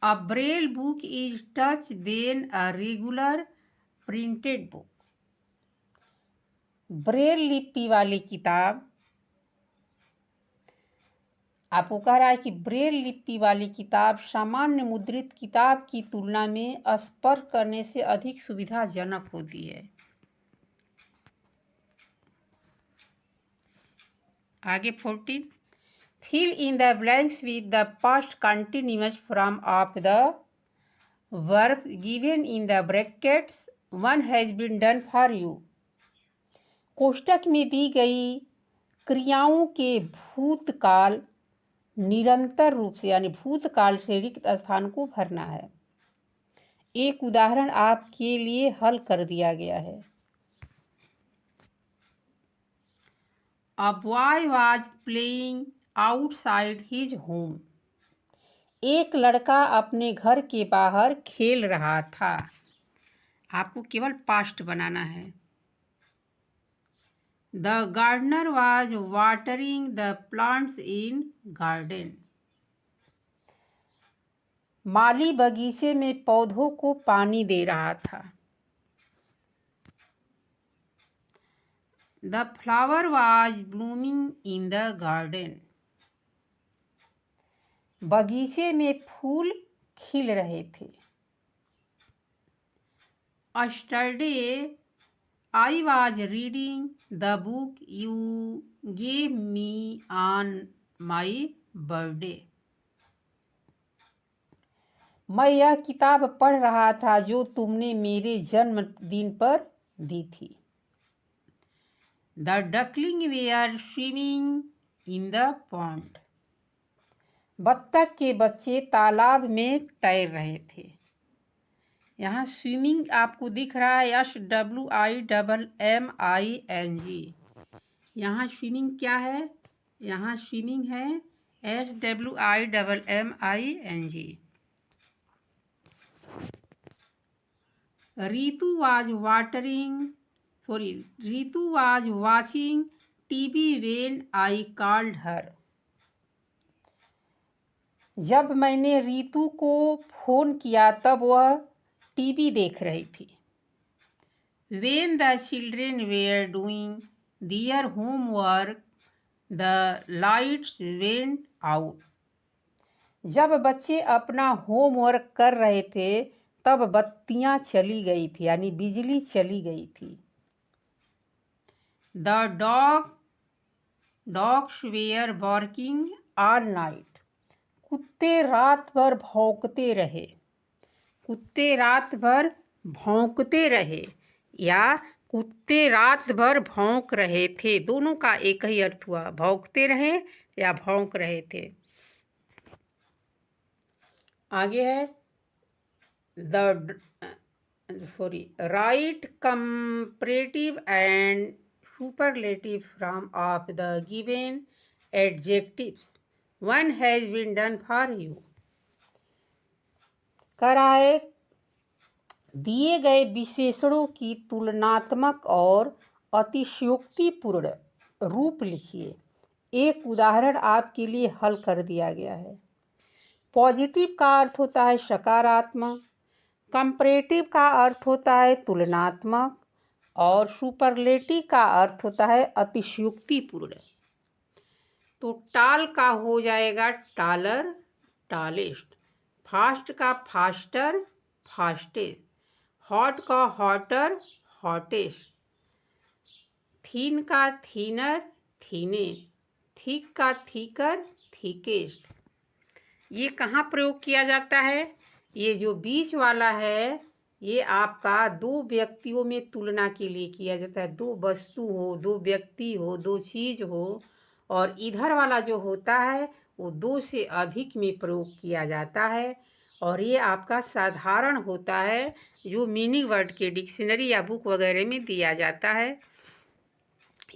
A braille book is touch than a regular printed book. Braille लिपि वाली किताब आपको कह रहा है कि ब्रेल लिपि वाली किताब सामान्य मुद्रित किताब की तुलना में स्पर्श करने से अधिक सुविधाजनक होती है। आगे 14 fill in the blanks with the past continuous form of the verb given in the brackets. One has been done for you. कोष्टक में दी गई क्रियाओं के भूतकाल निरंतर रूप से यानी भूतकाल से रिक्त स्थान को भरना है। एक उदाहरण आपके लिए हल कर दिया गया है। A boy was playing outside his home. एक लड़का अपने घर के बाहर खेल रहा था। आपको केवल पास्ट बनाना है। The gardener was watering the plants in garden. माली बगीचे में पौधों को पानी दे रहा था। The flower was blooming in the garden. बगीचे में फूल खिल रहे थे। Yesterday I was reading the book you gave me on my birthday. मैं यह किताब पढ़ रहा था जो तुमने मेरे जन्मदिन पर दी थी। The duckling were swimming in the pond. बत्तख के बच्चे तालाब में तैर रहे थे। यहाँ स्विमिंग आपको दिख रहा है SWIMMING। यहाँ स्विमिंग क्या है? यहाँ स्विमिंग है SWIMMING। Ritu was watching TV when I called her. जब मैंने रीतू को फोन किया तब वह टीवी देख रही थी। When the children were doing their homework, the lights went out. जब बच्चे अपना होमवर्क कर रहे थे तब बत्तियां चली गई थी यानी बिजली चली गई थी। The dogs were barking all night. कुत्ते रात भर भौंकते रहे। कुत्ते रात भर भौंकते रहे या कुत्ते रात भर भौंक रहे थे, दोनों का एक ही अर्थ हुआ, भौंकते रहे या भौंक रहे थे। आगे है right comparative and superlative form of the given adjectives. One has been done for you. कह रहा है दिए गए विशेषणों की तुलनात्मक और अतिशयोक्तिपूर्ण रूप लिखिए। एक उदाहरण आपके लिए हल कर दिया गया है। पॉजिटिव का अर्थ होता है सकारात्मक, कंपैरेटिव का अर्थ होता है तुलनात्मक और सुपरलेटिव का अर्थ होता है अतिशयोक्तिपूर्ण। तो टाल का हो जाएगा टालर, टालेस्ट। फास्ट का फास्टर, फास्टेस्ट। हॉट का हॉटर, हॉटेस्ट। थीन का थीनर, थीनेस्ट। थिक का थीकर, थिकेस्ट। ये कहाँ प्रयोग किया जाता है? ये जो बीच वाला है ये आपका दो व्यक्तियों में तुलना के लिए किया जाता है। दो वस्तु हो, दो व्यक्ति हो, दो चीज हो। और इधर वाला जो होता है वो दो से अधिक में प्रयोग किया जाता है। और ये आपका साधारण होता है जो मीनिंग वर्ड के डिक्शनरी या बुक वगैरह में दिया जाता है।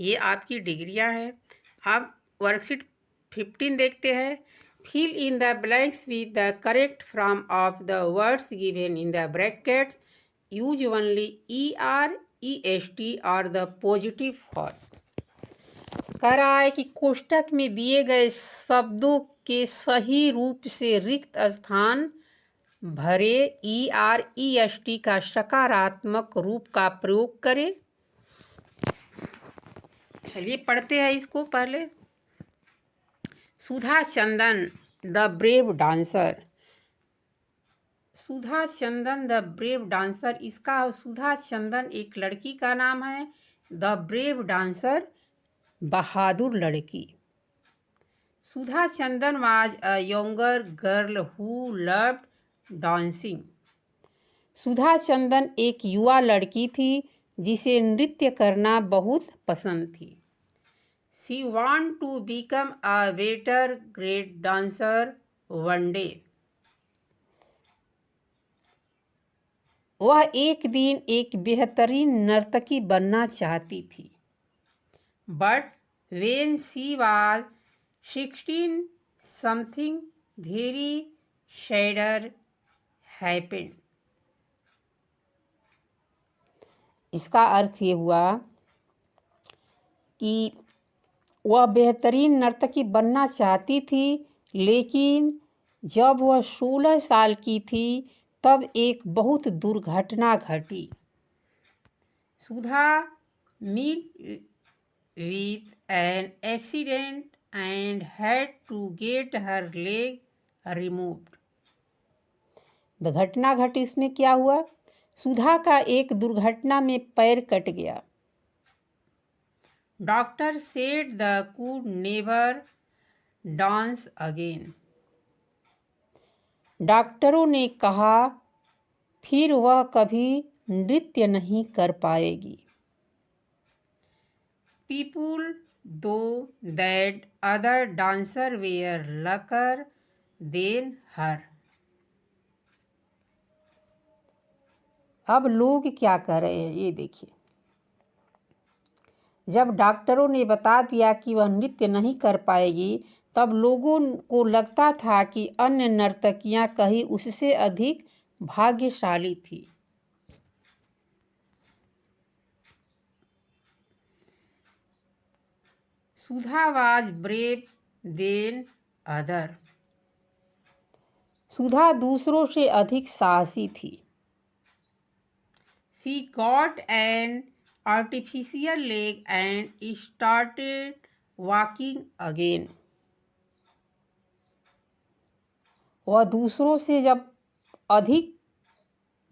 ये आपकी डिग्रियां हैं। आप वर्कशीट 15 देखते हैं। Fill in the blanks with the correct form of the words given in the brackets. Use only ER, EST और द पॉजिटिव फॉर्म। कह रहा है कि कोष्टक में दिए गए शब्दों के सही रूप से रिक्त स्थान भरे। ER, EST का सकारात्मक रूप का प्रयोग करें। चलिए पढ़ते हैं इसको पहले। Sudha Chandan the brave dancer. Sudha Chandan the brave dancer, इसका सुधा चंदन एक लड़की का नाम है। द ब्रेव डांसर बहादुर लड़की। Sudha Chandan was a younger girl who loved dancing. Sudha Chandan एक युवा लड़की थी जिसे नृत्य करना बहुत पसंद थी। She want to become a better great dancer one day. वह एक दिन एक बेहतरीन नर्तकी बनना चाहती थी। But when she was 16, something very sadder happened. इसका अर्थ ये हुआ कि वह बेहतरीन नर्तकी बनना चाहती थी, लेकिन जब वह 16 साल की थी तब एक बहुत दुर्घटना घटी। Sudha met with an accident and had to get her leg removed. घटना घटी, इसमें क्या हुआ? सुधा का एक दुर्घटना में पैर कट गया। Doctor said the could never dance again. डॉक्टरों ने कहा फिर वह कभी नृत्य नहीं कर पाएगी। People thought that other dancer were luckier than her. अब लोग क्या कर रहे हैं ये देखिए। जब डॉक्टरों ने बता दिया कि वह नृत्य नहीं कर पाएगी तब लोगों को लगता था कि अन्य नर्तकियां कहीं उससे अधिक भाग्यशाली थी। सुधा वाज ब्रेव देन अदर। सुधा दूसरों से अधिक साहसी थी। She got an artificial leg and started walking again. वह दूसरों से जब अधिक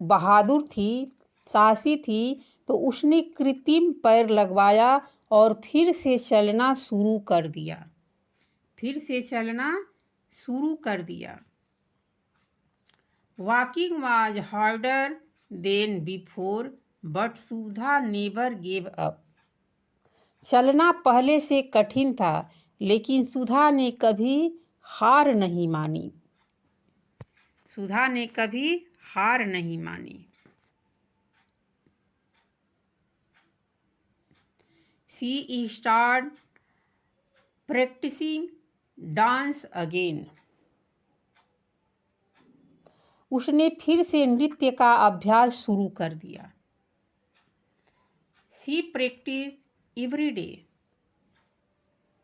बहादुर थी, साहसी थी, तो उसने कृत्रिम पैर लगवाया और फिर से चलना शुरू कर दिया। फिर से चलना शुरू कर दिया। Walking was harder than before but Sudha never gave up. चलना पहले से कठिन था लेकिन सुधा ने कभी हार नहीं मानी। सुधा ने कभी हार नहीं मानी। She start practising dance again. उसने फिर से नृत्य का अभ्यास शुरू कर दिया। She practise every day.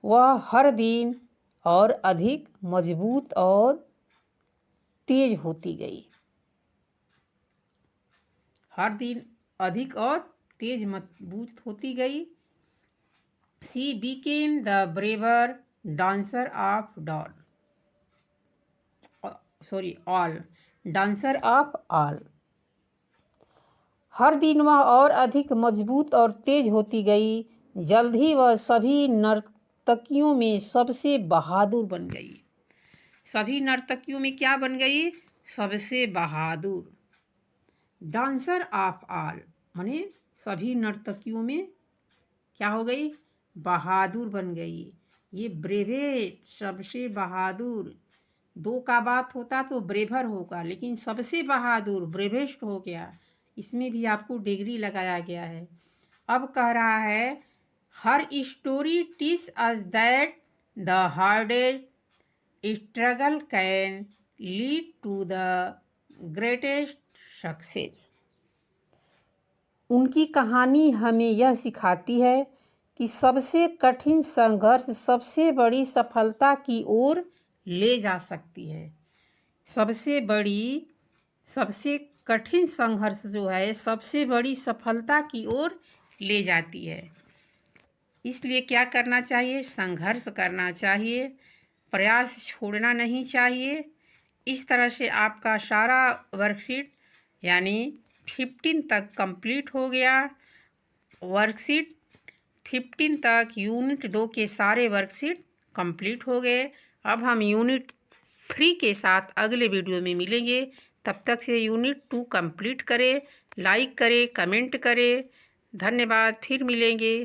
वह हर दिन और अधिक मजबूत और तेज होती गई। हर दिन अधिक और तेज मजबूत होती गई। She became the braver dancer of all. Dancer of all. हर दिन वह और अधिक मजबूत और तेज होती गई। जल्द ही वह सभी नर्तकियों में सबसे बहादुर बन गई। सभी नर्तकियों में क्या बन गई? सबसे बहादुर। डांसर ऑफ ऑल माने सभी नर्तकियों में क्या हो गई, बहादुर बन गई। ये ब्रेवेस्ट, सबसे बहादुर। दो का बात होता तो ब्रेवर होगा, लेकिन सबसे बहादुर ब्रेवेस्ट हो गया। इसमें भी आपको डिग्री लगाया गया है। अब कह रहा है her story teach us that the hardest struggle can lead to the greatest success. उनकी कहानी हमें यह सिखाती है कि सबसे कठिन संघर्ष सबसे बड़ी सफलता की ओर ले जा सकती है। सबसे कठिन संघर्ष जो है सबसे बड़ी सफलता की ओर ले जाती है। इसलिए क्या करना चाहिए, संघर्ष करना चाहिए, प्रयास छोड़ना नहीं चाहिए। इस तरह से आपका सारा वर्कशीट यानी 15 तक कंप्लीट हो गया। वर्कशीट 15 तक यूनिट 2 के सारे वर्कशीट कंप्लीट हो गए। अब हम यूनिट 3 के साथ अगले वीडियो में मिलेंगे। तब तक से यूनिट 2 कंप्लीट करें, लाइक करें, कमेंट करें। धन्यवाद, फिर मिलेंगे।